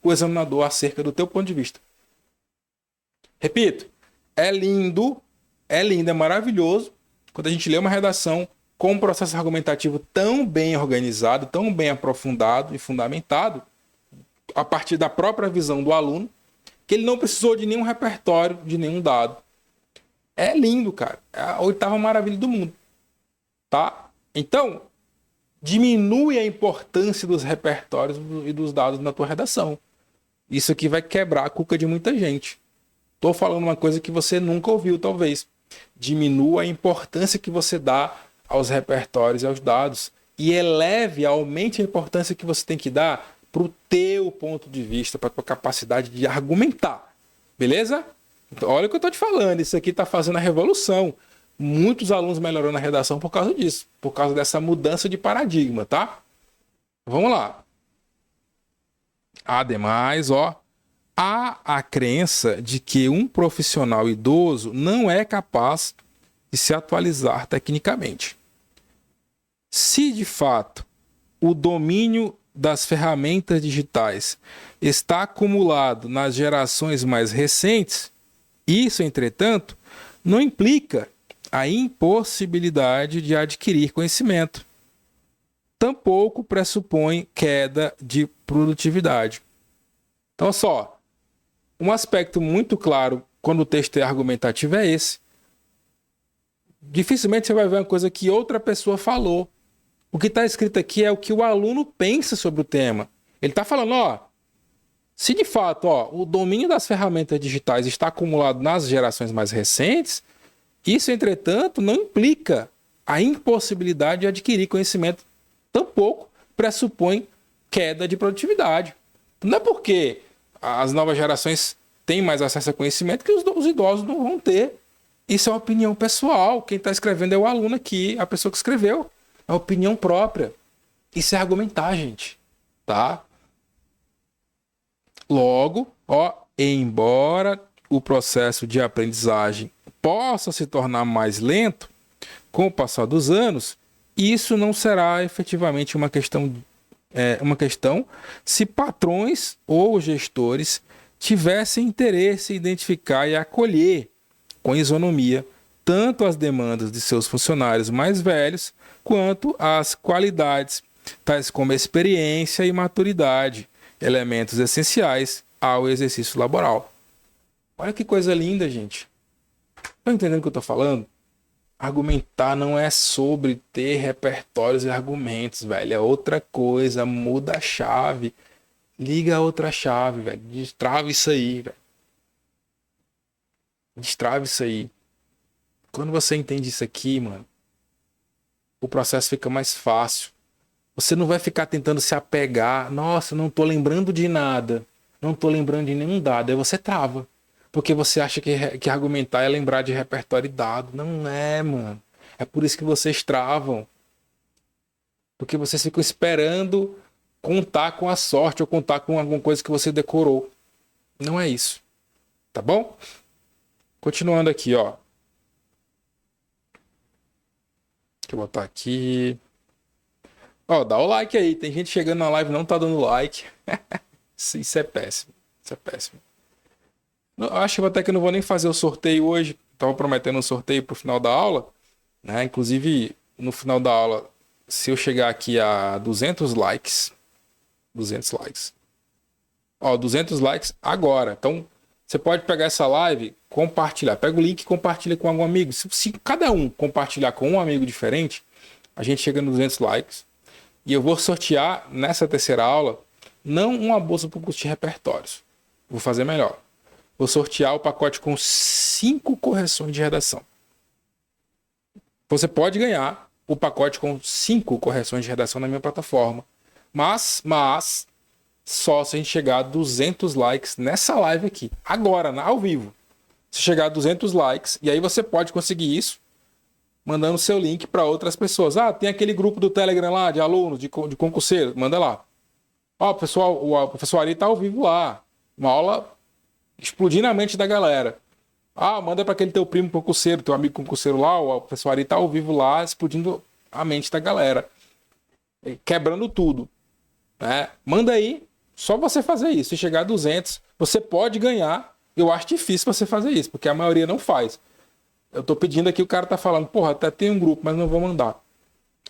o examinador acerca do teu ponto de vista. Repito, é lindo, é maravilhoso quando a gente lê uma redação com um processo argumentativo tão bem organizado, tão bem aprofundado e fundamentado, a partir da própria visão do aluno, que ele não precisou de nenhum repertório, de nenhum dado. É lindo, cara. É a oitava maravilha do mundo. Tá? Então, diminui a importância dos repertórios e dos dados na tua redação. Isso aqui vai quebrar a cuca de muita gente. Estou falando uma coisa que você nunca ouviu, talvez. Diminua a importância que você dá aos repertórios e aos dados e aumente a importância que você tem que dar para o teu ponto de vista, para a tua capacidade de argumentar. Beleza? Então, olha o que eu estou te falando. Isso aqui está fazendo a revolução. Muitos alunos melhorando a redação por causa disso, por causa dessa mudança de paradigma, tá? Vamos lá. Ademais, há a crença de que um profissional idoso não é capaz de se atualizar tecnicamente. Se de fato o domínio das ferramentas digitais está acumulado nas gerações mais recentes, isso, entretanto, não implica a impossibilidade de adquirir conhecimento. Tampouco pressupõe queda de produtividade. Então, um aspecto muito claro quando o texto é argumentativo é esse. Dificilmente você vai ver uma coisa que outra pessoa falou. O que está escrito aqui é o que o aluno pensa sobre o tema. Ele está falando, se de fato o domínio das ferramentas digitais está acumulado nas gerações mais recentes, isso, entretanto, não implica a impossibilidade de adquirir conhecimento. Tampouco pressupõe queda de produtividade. Não é porque as novas gerações têm mais acesso a conhecimento que os idosos não vão ter. Isso é uma opinião pessoal. Quem está escrevendo é o aluno aqui, a pessoa que escreveu. É opinião própria. Isso é argumentar, gente. Tá? Logo, embora o processo de aprendizagem possa se tornar mais lento com o passar dos anos, isso não será efetivamente uma questão se patrões ou gestores tivessem interesse em identificar e acolher com isonomia tanto as demandas de seus funcionários mais velhos quanto as qualidades, tais como experiência e maturidade, elementos essenciais ao exercício laboral. Olha que coisa linda, gente. Estão entendendo o que eu estou falando? Argumentar não é sobre ter repertórios e argumentos, velho. É outra coisa. Muda a chave. Liga a outra chave, velho. Destrava isso aí, velho. Destrava isso aí. Quando você entende isso aqui, mano, o processo fica mais fácil. Você não vai ficar tentando se apegar. Nossa, não tô lembrando de nada. Não tô lembrando de nenhum dado. Aí você trava. Porque você acha que argumentar é lembrar de repertório e dado. Não é, mano. É por isso que vocês travam. Porque vocês ficam esperando contar com a sorte ou contar com alguma coisa que você decorou. Não é isso. Tá bom? Continuando aqui, Deixa eu botar aqui. Dá o like aí. Tem gente chegando na live e não tá dando like. Isso é péssimo. Isso é péssimo. Acho que até que não vou nem fazer o sorteio hoje. Estava prometendo um sorteio para o final da aula, né? Inclusive, no final da aula, se eu chegar aqui a 200 likes, 200 likes agora. Então, você pode pegar essa live, compartilhar. Pega o link e compartilha com algum amigo. Se cada um compartilhar com um amigo diferente, a gente chega nos 200 likes. E eu vou sortear, nessa terceira aula, não uma bolsa para o curso de repertórios. Vou fazer melhor. Vou sortear o pacote com 5 correções de redação. Você pode ganhar o pacote com 5 correções de redação na minha plataforma. Mas só se a gente chegar a 200 likes nessa live aqui. Agora, ao vivo. Se chegar a 200 likes, e aí você pode conseguir isso mandando seu link para outras pessoas. Tem aquele grupo do Telegram lá, de alunos, de concurseiros. Manda lá. O professor Ari está ao vivo lá. Uma aula explodindo a mente da galera. Manda para aquele teu primo concurseiro, teu amigo concurseiro lá, o professor Ari tá ao vivo lá, explodindo a mente da galera. Quebrando tudo. Né? Manda aí, só você fazer isso. Se chegar a 200, você pode ganhar. Eu acho difícil você fazer isso, porque a maioria não faz. Eu tô pedindo aqui, o cara tá falando, até tem um grupo, mas não vou mandar.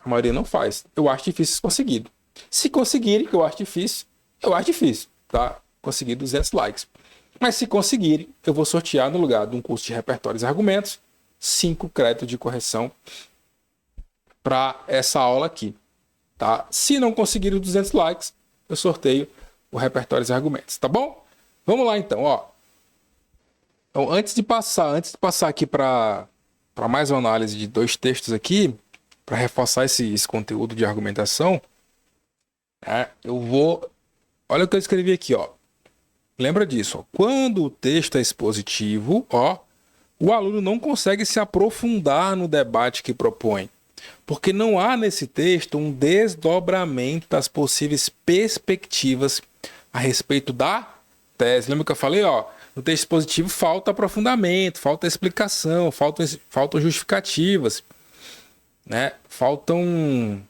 A maioria não faz. Eu acho difícil conseguir. Se conseguirem, que eu acho difícil, tá? Conseguir 200 likes. Mas se conseguirem, eu vou sortear no lugar de um curso de repertórios e argumentos 5 créditos de correção para essa aula aqui. tá? Se não conseguir os 200 likes, eu sorteio o repertório e argumentos, tá bom? Vamos lá então, ó. Então, antes de passar aqui para mais uma análise de 2 textos aqui, para reforçar esse conteúdo de argumentação, eu vou... Olha o que eu escrevi aqui, ó. Lembra disso, ó. Quando o texto é expositivo, ó, o aluno não consegue se aprofundar no debate que propõe, porque não há nesse texto um desdobramento das possíveis perspectivas a respeito da tese. Lembra que eu falei, ó, no texto expositivo falta aprofundamento, falta explicação, faltam justificativas, né? Faltam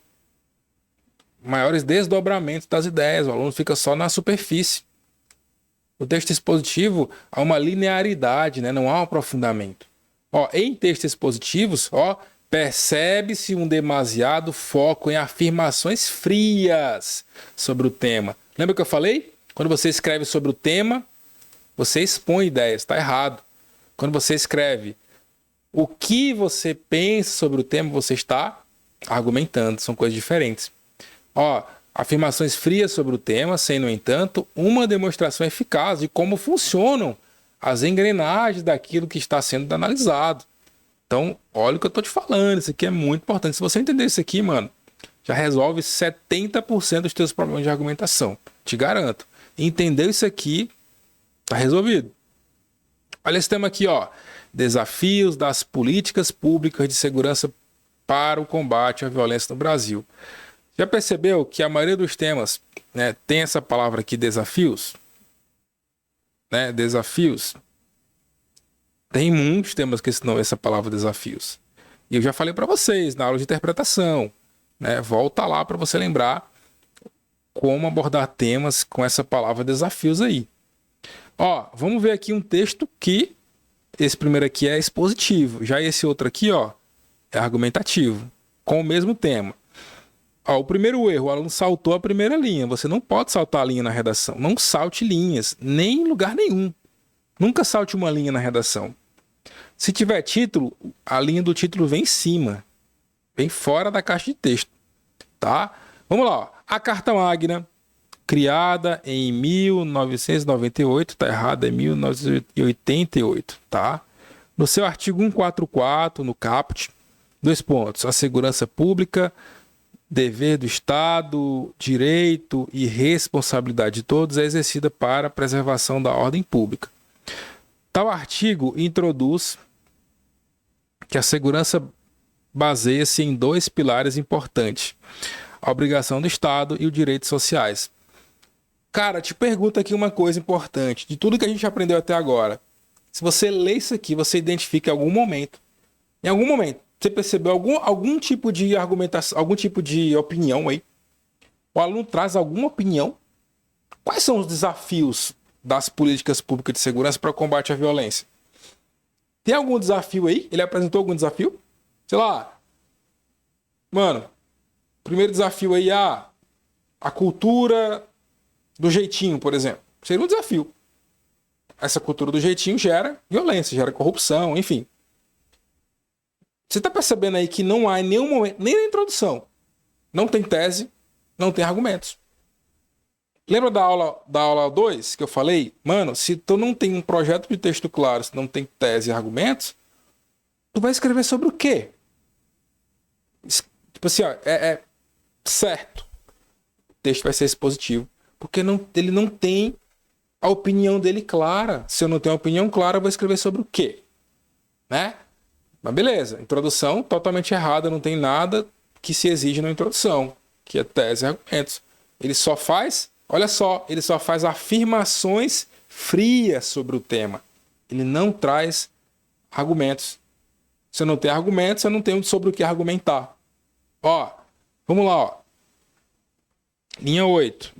maiores desdobramentos das ideias, o aluno fica só na superfície. No texto expositivo há uma linearidade, né? Não há um aprofundamento. Ó, em textos expositivos, ó, percebe-se um demasiado foco em afirmações frias sobre o tema. Lembra que eu falei? Quando você escreve sobre o tema, você expõe ideias, está errado. Quando você escreve o que você pensa sobre o tema, você está argumentando, são coisas diferentes. Ó, afirmações frias sobre o tema, sem, no entanto, uma demonstração eficaz de como funcionam as engrenagens daquilo que está sendo analisado. Então, olha o que eu estou te falando, isso aqui é muito importante. Se você entender isso aqui, mano, já resolve 70% dos teus problemas de argumentação. Te garanto. Entendeu isso aqui, tá resolvido. Olha esse tema aqui, ó. Desafios das políticas públicas de segurança para o combate à violência no Brasil. Já percebeu que a maioria dos temas, né, tem essa palavra aqui, desafios? Né? Desafios. Tem muitos temas que ensinam essa palavra desafios. E eu já falei para vocês na aula de interpretação, né? Volta lá para você lembrar como abordar temas com essa palavra desafios aí. Ó, vamos ver aqui um texto que esse primeiro aqui é expositivo, já esse outro aqui, ó, é argumentativo, com o mesmo tema. Ó, o primeiro erro, o aluno saltou a primeira linha. Você não pode saltar a linha na redação. Não salte linhas, nem em lugar nenhum. Nunca salte uma linha na redação. Se tiver título, a linha do título vem em cima, vem fora da caixa de texto, tá? Vamos lá, ó. A Carta Magna, criada em 1998, tá errado, é 1988, tá? No seu artigo 144, no caput, 2 pontos, a segurança pública, dever do Estado, direito e responsabilidade de todos é exercida para a preservação da ordem pública. Tal artigo introduz que a segurança baseia-se em 2 pilares importantes: a obrigação do Estado e os direitos sociais. Cara, te pergunto aqui uma coisa importante. De tudo que a gente aprendeu até agora, se você lê isso aqui, você identifica em algum momento, você percebeu algum tipo de argumentação, algum tipo de opinião aí? O aluno traz alguma opinião? Quais são os desafios das políticas públicas de segurança para o combate à violência? Tem algum desafio aí? Ele apresentou algum desafio? Sei lá. Mano, primeiro desafio aí, a cultura do jeitinho, por exemplo. Seria um desafio. Essa cultura do jeitinho gera violência, gera corrupção, enfim. Você está percebendo aí que não há em nenhum momento, nem na introdução, não tem tese, não tem argumentos. Lembra da aula 2 que eu falei? Mano, se tu não tem um projeto de texto claro, se não tem tese e argumentos, tu vai escrever sobre o quê? Tipo assim, ó, é certo. O texto vai ser expositivo, porque ele não tem a opinião dele clara. Se eu não tenho a opinião clara, eu vou escrever sobre o quê? Né? Mas beleza, introdução totalmente errada, não tem nada que se exige na introdução, que é tese e argumentos. Ele só faz, olha só, ele só faz afirmações frias sobre o tema. Ele não traz argumentos. Se eu não tenho argumentos, eu não tenho sobre o que argumentar. Ó, vamos lá, ó. Linha 8.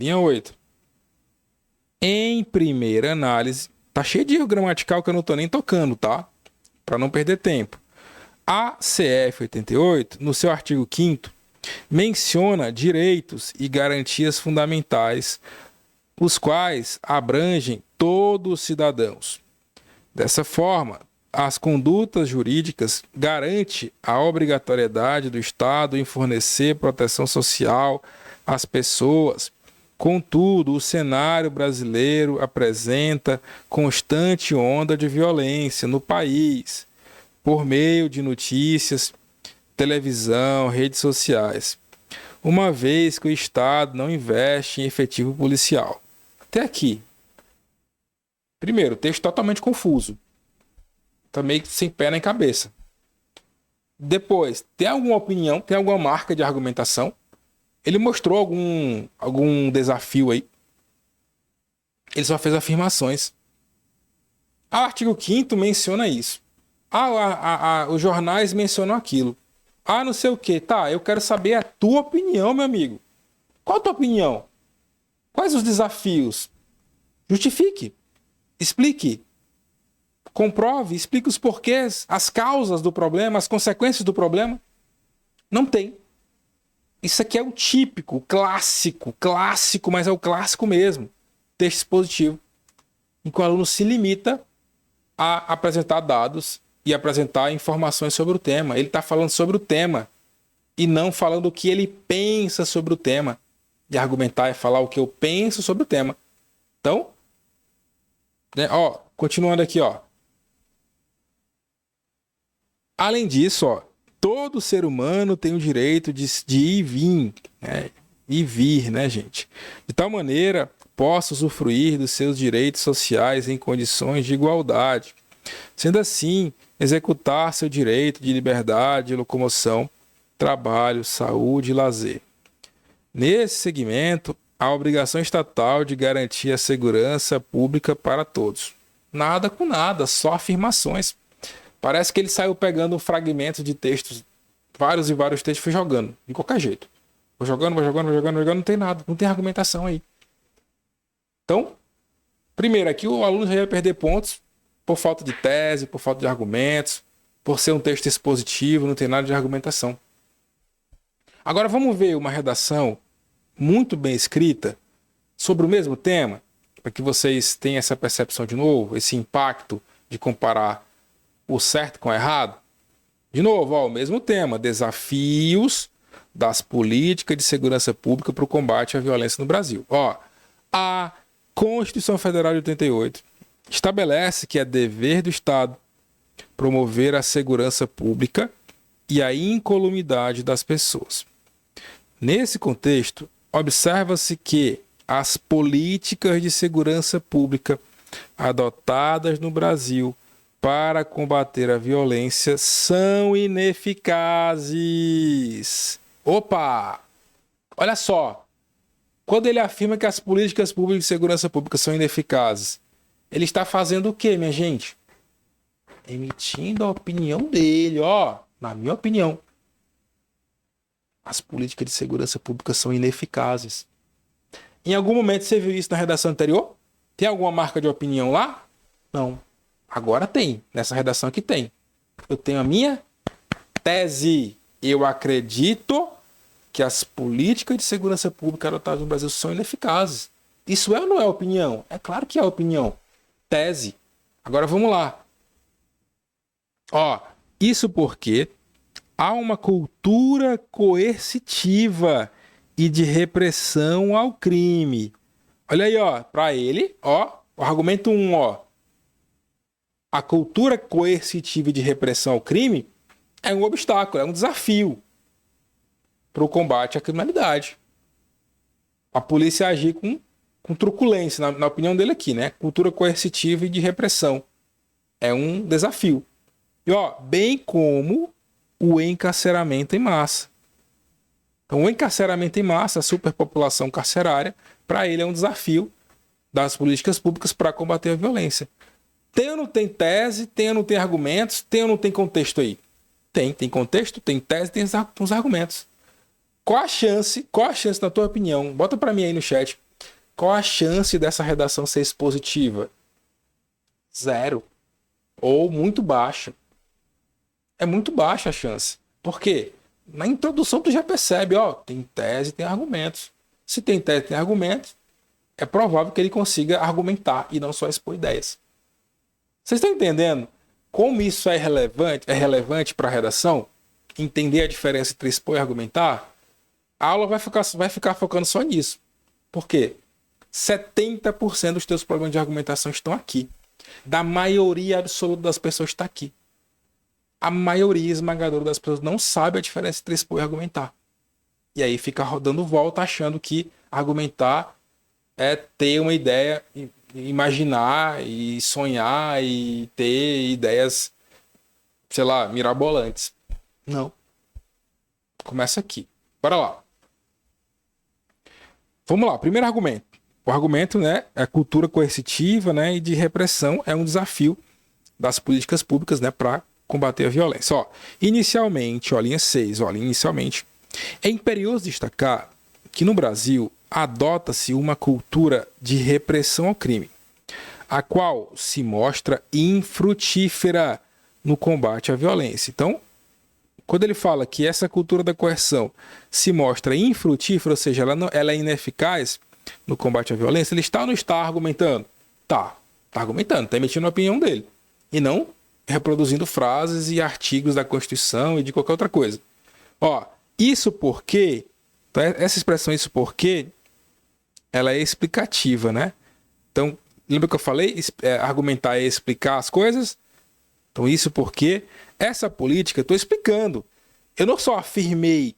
Em primeira análise, tá cheio de erro gramatical que eu não tô nem tocando, tá? Para não perder tempo. A CF 88, no seu artigo 5º, menciona direitos e garantias fundamentais, os quais abrangem todos os cidadãos. Dessa forma, as condutas jurídicas garante a obrigatoriedade do Estado em fornecer proteção social às pessoas. Contudo, o cenário brasileiro apresenta constante onda de violência no país, por meio de notícias, televisão, redes sociais, uma vez que o Estado não investe em efetivo policial. Até aqui. Primeiro, texto totalmente confuso. Tá meio sem pé nem cabeça. Depois, tem alguma opinião, tem alguma marca de argumentação? Ele mostrou algum desafio aí? Ele só fez afirmações. O artigo 5º menciona isso. Os jornais mencionam aquilo. Não sei o que. Tá, eu quero saber a tua opinião, meu amigo. Qual a tua opinião? Quais os desafios? Justifique. Explique. Comprove, explique os porquês, as causas do problema, as consequências do problema. Não tem. Isso aqui é o típico, o clássico, mas é o clássico mesmo. Texto expositivo, em que o aluno se limita a apresentar dados e apresentar informações sobre o tema. Ele está falando sobre o tema e não falando o que ele pensa sobre o tema. E argumentar é falar o que eu penso sobre o tema. Então, né, continuando aqui, Além disso, todo ser humano tem o direito de ir e vir, né? Ir e vir, né, gente? De tal maneira, possa usufruir dos seus direitos sociais em condições de igualdade. Sendo assim, executar seu direito de liberdade, de locomoção, trabalho, saúde e lazer. Nesse segmento, a obrigação estatal de garantir a segurança pública para todos. Nada com nada, só afirmações. Parece que ele saiu pegando fragmentos de textos, vários e vários textos, e foi jogando, de qualquer jeito. Vou jogando, não tem nada, não tem argumentação aí. Então, primeiro aqui o aluno já ia perder pontos por falta de tese, por falta de argumentos, por ser um texto expositivo, não tem nada de argumentação. Agora vamos ver uma redação muito bem escrita sobre o mesmo tema, para que vocês tenham essa percepção de novo, esse impacto de comparar o certo com o errado. De novo, o mesmo tema, desafios das políticas de segurança pública para o combate à violência no Brasil. A Constituição Federal de 88 estabelece que é dever do Estado promover a segurança pública e a incolumidade das pessoas. Nesse contexto, observa-se que as políticas de segurança pública adotadas no Brasil para combater a violência são ineficazes. Opa! Olha só. Quando ele afirma que as políticas públicas de segurança pública são ineficazes, ele está fazendo o quê, minha gente? Emitindo a opinião dele, na minha opinião. As políticas de segurança pública são ineficazes. Em algum momento você viu isso na redação anterior? Tem alguma marca de opinião lá? Não. Agora tem. Nessa redação aqui tem. Eu tenho a minha tese. Eu acredito que as políticas de segurança pública adotadas no Brasil são ineficazes. Isso é ou não é opinião? É claro que é opinião. Tese. Agora vamos lá. Isso porque há uma cultura coercitiva e de repressão ao crime. Olha aí, para ele, o argumento 1, a cultura coercitiva e de repressão ao crime é um obstáculo, é um desafio para o combate à criminalidade. A polícia agir com truculência, na opinião dele aqui, né? Cultura coercitiva e de repressão. É um desafio. E, bem como o encarceramento em massa. Então, o encarceramento em massa, a superpopulação carcerária, para ele é um desafio das políticas públicas para combater a violência. Tem ou não tem tese? Tem ou não tem argumentos? Tem ou não tem contexto aí? Tem contexto, tem tese, tem os argumentos. Qual a chance, na tua opinião? Bota para mim aí no chat. Qual a chance dessa redação ser expositiva? 0. Ou muito baixa. É muito baixa a chance. Por quê? Na introdução tu já percebe, tem tese, tem argumentos. Se tem tese, tem argumentos, é provável que ele consiga argumentar e não só expor ideias. Vocês estão entendendo? Como isso é relevante para a redação, entender a diferença entre expor e argumentar, a aula vai ficar focando só nisso. Por quê? 70% dos teus problemas de argumentação estão aqui. Da maioria absoluta das pessoas está aqui. A maioria esmagadora das pessoas não sabe a diferença entre expor e argumentar. E aí fica rodando volta achando que argumentar é ter uma ideia, imaginar e sonhar e ter ideias, sei lá, mirabolantes. Não. Começa aqui. Bora lá. Vamos lá. Primeiro argumento. O argumento, né, é a cultura coercitiva, né, e de repressão é um desafio das políticas públicas, né, para combater a violência. Ó, inicialmente, ó, linha 6, ó, inicialmente, é imperioso destacar que no Brasil adota-se uma cultura de repressão ao crime, a qual se mostra infrutífera no combate à violência. Então, quando ele fala que essa cultura da coerção se mostra infrutífera, ou seja, ela é ineficaz no combate à violência, ele está ou não está argumentando? Tá argumentando, está emitindo a opinião dele. E não reproduzindo frases e artigos da Constituição e de qualquer outra coisa. Ó, isso porque, então essa expressão isso porque, ela é explicativa, né? Então, lembra que eu falei? Argumentar é explicar as coisas? Então, isso porque essa política, eu estou explicando. Eu não só afirmei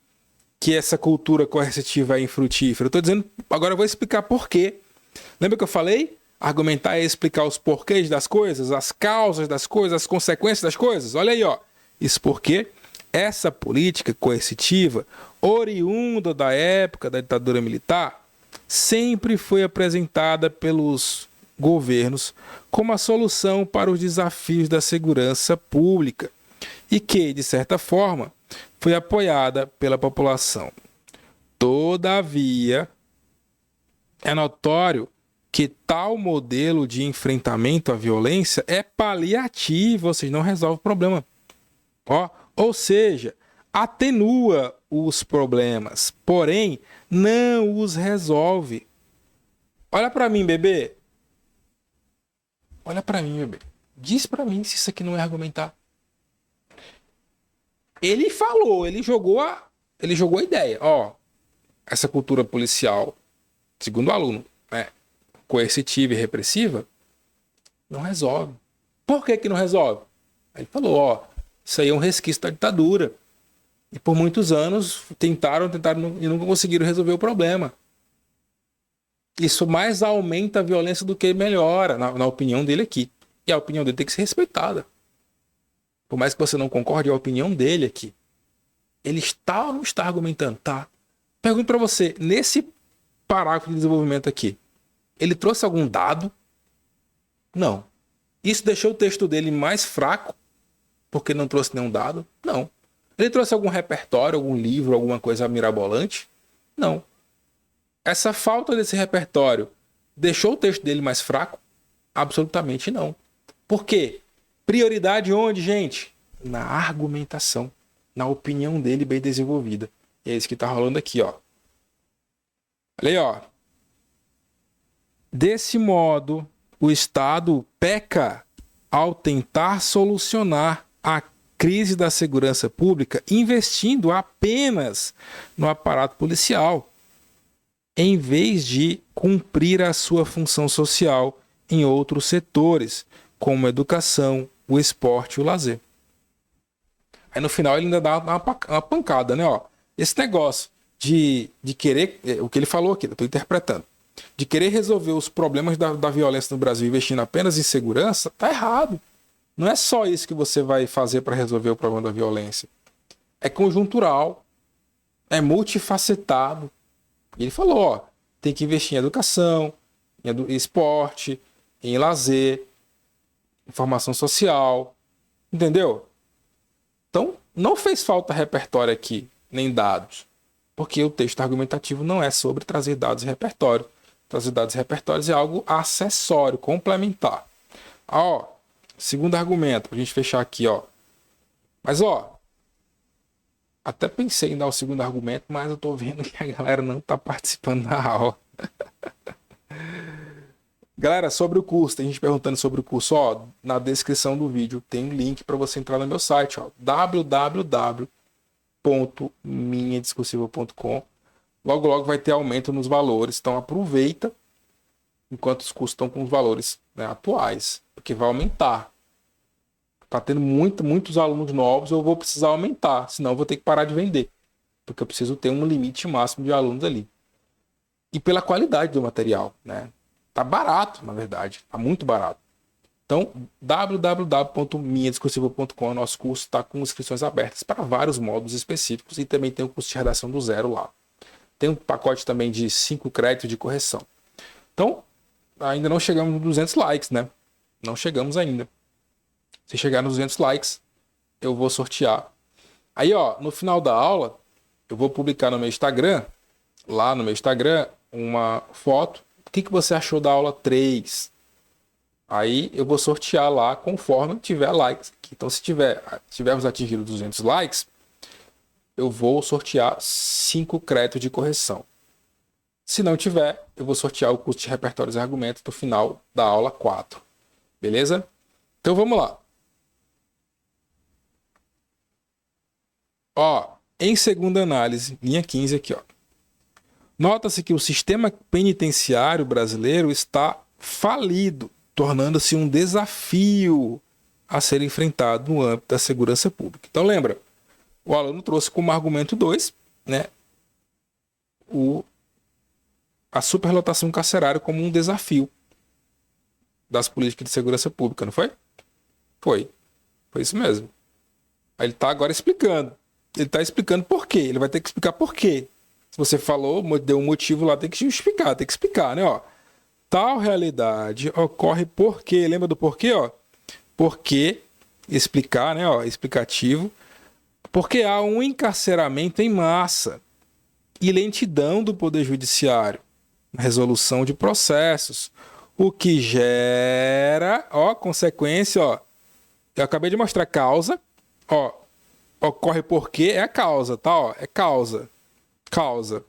que essa cultura coercitiva é infrutífera, eu estou dizendo, agora eu vou explicar por quê. Lembra que eu falei? Argumentar é explicar os porquês das coisas, as causas das coisas, as consequências das coisas. Olha aí, ó. Isso porque essa política coercitiva, oriunda da época da ditadura militar, sempre foi apresentada pelos governos como a solução para os desafios da segurança pública e que, de certa forma, foi apoiada pela população. Todavia, é notório que tal modelo de enfrentamento à violência é paliativo, ou seja, não resolve o problema. Ou seja, atenua os problemas, porém não os resolve. Olha para mim, bebê. Olha para mim, bebê. Diz para mim se isso aqui não é argumentar. Ele falou, ele jogou a ideia. Ó, essa cultura policial, segundo o aluno, né, coercitiva e repressiva, não resolve. Por que não resolve? Ele falou, ó, isso aí é um resquício da ditadura. E por muitos anos tentaram e nunca conseguiram resolver o problema. Isso mais aumenta a violência do que melhora, na opinião dele aqui. E a opinião dele tem que ser respeitada. Por mais que você não concorde, a opinião dele aqui. Ele está ou não está argumentando? Tá. Pergunto para você, nesse parágrafo de desenvolvimento aqui, ele trouxe algum dado? Não. Isso deixou o texto dele mais fraco, porque não trouxe nenhum dado? Não. Ele trouxe algum repertório, algum livro, alguma coisa mirabolante? Não. Essa falta desse repertório deixou o texto dele mais fraco? Absolutamente não. Por quê? Prioridade onde, gente? Na argumentação, na opinião dele bem desenvolvida. E é isso que está rolando aqui, ó. Olha aí, ó. Desse modo, o Estado peca ao tentar solucionar a crise da segurança pública investindo apenas no aparato policial, em vez de cumprir a sua função social em outros setores, como a educação, o esporte e o lazer. Aí no final ele ainda dá uma pancada, né? Ó, esse negócio de querer, o que ele falou aqui, eu estou interpretando, de querer resolver os problemas da violência no Brasil investindo apenas em segurança, tá errado. Não é só isso que você vai fazer para resolver o problema da violência. É conjuntural, é multifacetado. E ele falou, ó, tem que investir em educação, em esporte, em lazer, em formação social, entendeu? Então, não fez falta repertório aqui, nem dados, porque o texto argumentativo não é sobre trazer dados e repertório. Trazer dados e repertórios é algo acessório, complementar. Ó, segundo argumento, pra gente fechar aqui, ó. Mas, ó, até pensei em dar o segundo argumento, mas eu tô vendo que a galera não tá participando da aula. Galera, sobre o curso, tem gente perguntando sobre o curso, ó, na descrição do vídeo tem um link para você entrar no meu site, ó, www.minhadiscursiva.com. Logo, logo vai ter aumento nos valores, então aproveita enquanto os cursos estão com os valores, né, atuais, porque vai aumentar. Tá tendo muitos alunos novos, eu vou precisar aumentar, senão eu vou ter que parar de vender, porque eu preciso ter um limite máximo de alunos ali. E pela qualidade do material, né? Tá barato, na verdade, tá muito barato. Então, www.minhadiscursiva.com, nosso curso está com inscrições abertas para vários módulos específicos e também tem o curso de redação do zero lá. Tem um pacote também de 5 créditos de correção. Então, ainda não chegamos nos 200 likes, né? Não chegamos ainda. Se chegar nos 200 likes, eu vou sortear. Aí, ó, no final da aula, eu vou publicar no meu Instagram, lá no meu Instagram, uma foto. O que você achou da aula 3? Aí eu vou sortear lá conforme tiver likes. Então, se tivermos atingido 200 likes, eu vou sortear 5 créditos de correção. Se não tiver, eu vou sortear o curso de repertórios e argumentos no final da aula 4. Beleza? Então vamos lá. Ó, em segunda análise, linha 15 aqui, ó. Nota-se que o sistema penitenciário brasileiro está falido, tornando-se um desafio a ser enfrentado no âmbito da segurança pública. Então lembra, o aluno trouxe como argumento 2, né, a superlotação carcerária como um desafio das políticas de segurança pública, não foi? Foi isso mesmo. Aí ele está agora explicando. Ele está explicando por quê. Ele vai ter que explicar por quê. Se você falou, deu um motivo lá, tem que justificar, tem que explicar, né? Ó, tal realidade ocorre porque, lembra do porquê? Ó? Porque, explicar, né? Ó, explicativo. Porque há um encarceramento em massa e lentidão do Poder Judiciário na resolução de processos, o que gera, ó, consequência, ó. Eu acabei de mostrar causa, ó. Ocorre porque é a causa, tá? Ó, é causa. Causa.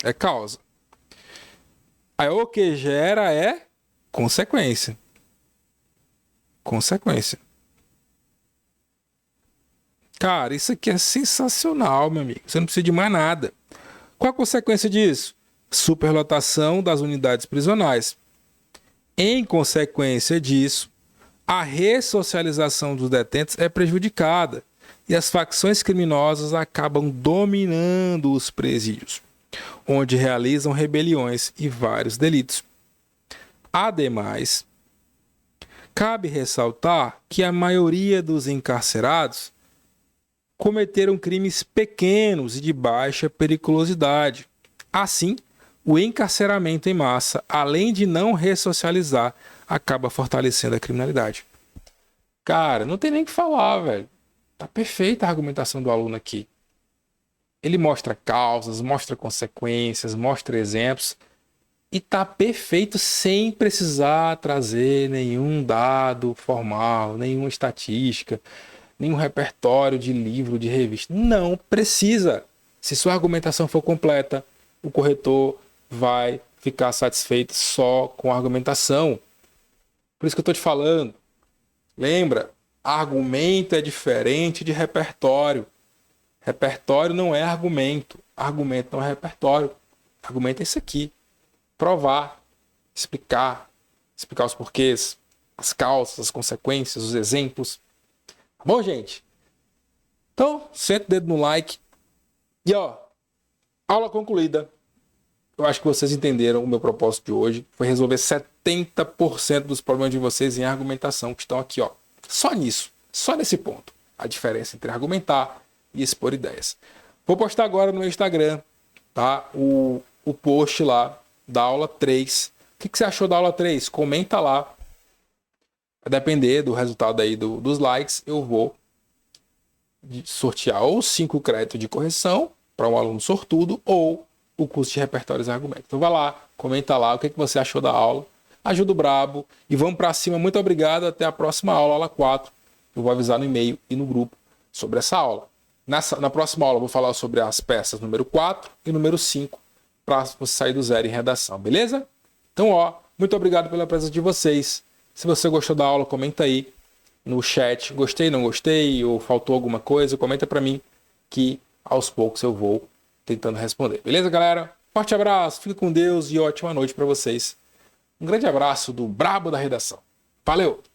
É causa. Aí o que gera é consequência. Consequência. Cara, isso aqui é sensacional, meu amigo. Você não precisa de mais nada. Qual a consequência disso? Superlotação das unidades prisionais. Em consequência disso, a ressocialização dos detentos é prejudicada e as facções criminosas acabam dominando os presídios, onde realizam rebeliões e vários delitos. Ademais, cabe ressaltar que a maioria dos encarcerados cometeram crimes pequenos e de baixa periculosidade. Assim, o encarceramento em massa, além de não ressocializar, acaba fortalecendo a criminalidade. Cara, não tem nem o que falar, velho. Tá perfeita a argumentação do aluno aqui. Ele mostra causas, mostra consequências, mostra exemplos. E tá perfeito sem precisar trazer nenhum dado formal, nenhuma estatística, nenhum repertório de livro, de revista. Não precisa. Se sua argumentação for completa, o corretor vai ficar satisfeito só com a argumentação. Por isso que eu estou te falando. Lembra, argumento é diferente de repertório. Repertório não é argumento. Argumento não é repertório. Argumento é isso aqui. Provar, explicar os porquês, as causas, as consequências, os exemplos. Tá bom, gente? Então, senta o dedo no like. E ó, aula concluída. Eu acho que vocês entenderam o meu propósito de hoje. Foi resolver 70% dos problemas de vocês em argumentação, que estão aqui, ó. Só nisso. Só nesse ponto. A diferença entre argumentar e expor ideias. Vou postar agora no meu Instagram, tá? O post lá da aula 3. O que você achou da aula 3? Comenta lá. Vai depender do resultado aí dos likes. Eu vou sortear ou 5 créditos de correção para um aluno sortudo ou o curso de repertórios e argumentos. Então vai lá, comenta lá o que você achou da aula. Ajuda o brabo e vamos para cima. Muito obrigado. Até a próxima aula, aula 4. Eu vou avisar no e-mail e no grupo sobre essa aula. Na próxima aula eu vou falar sobre as peças número 4 e número 5 para você sair do zero em redação, beleza? Então, ó, muito obrigado pela presença de vocês. Se você gostou da aula, comenta aí no chat. Gostei, não gostei, ou faltou alguma coisa, comenta para mim que aos poucos eu vou tentando responder. Beleza, galera? Forte abraço, fique com Deus e ótima noite para vocês. Um grande abraço do Brabo da Redação. Valeu!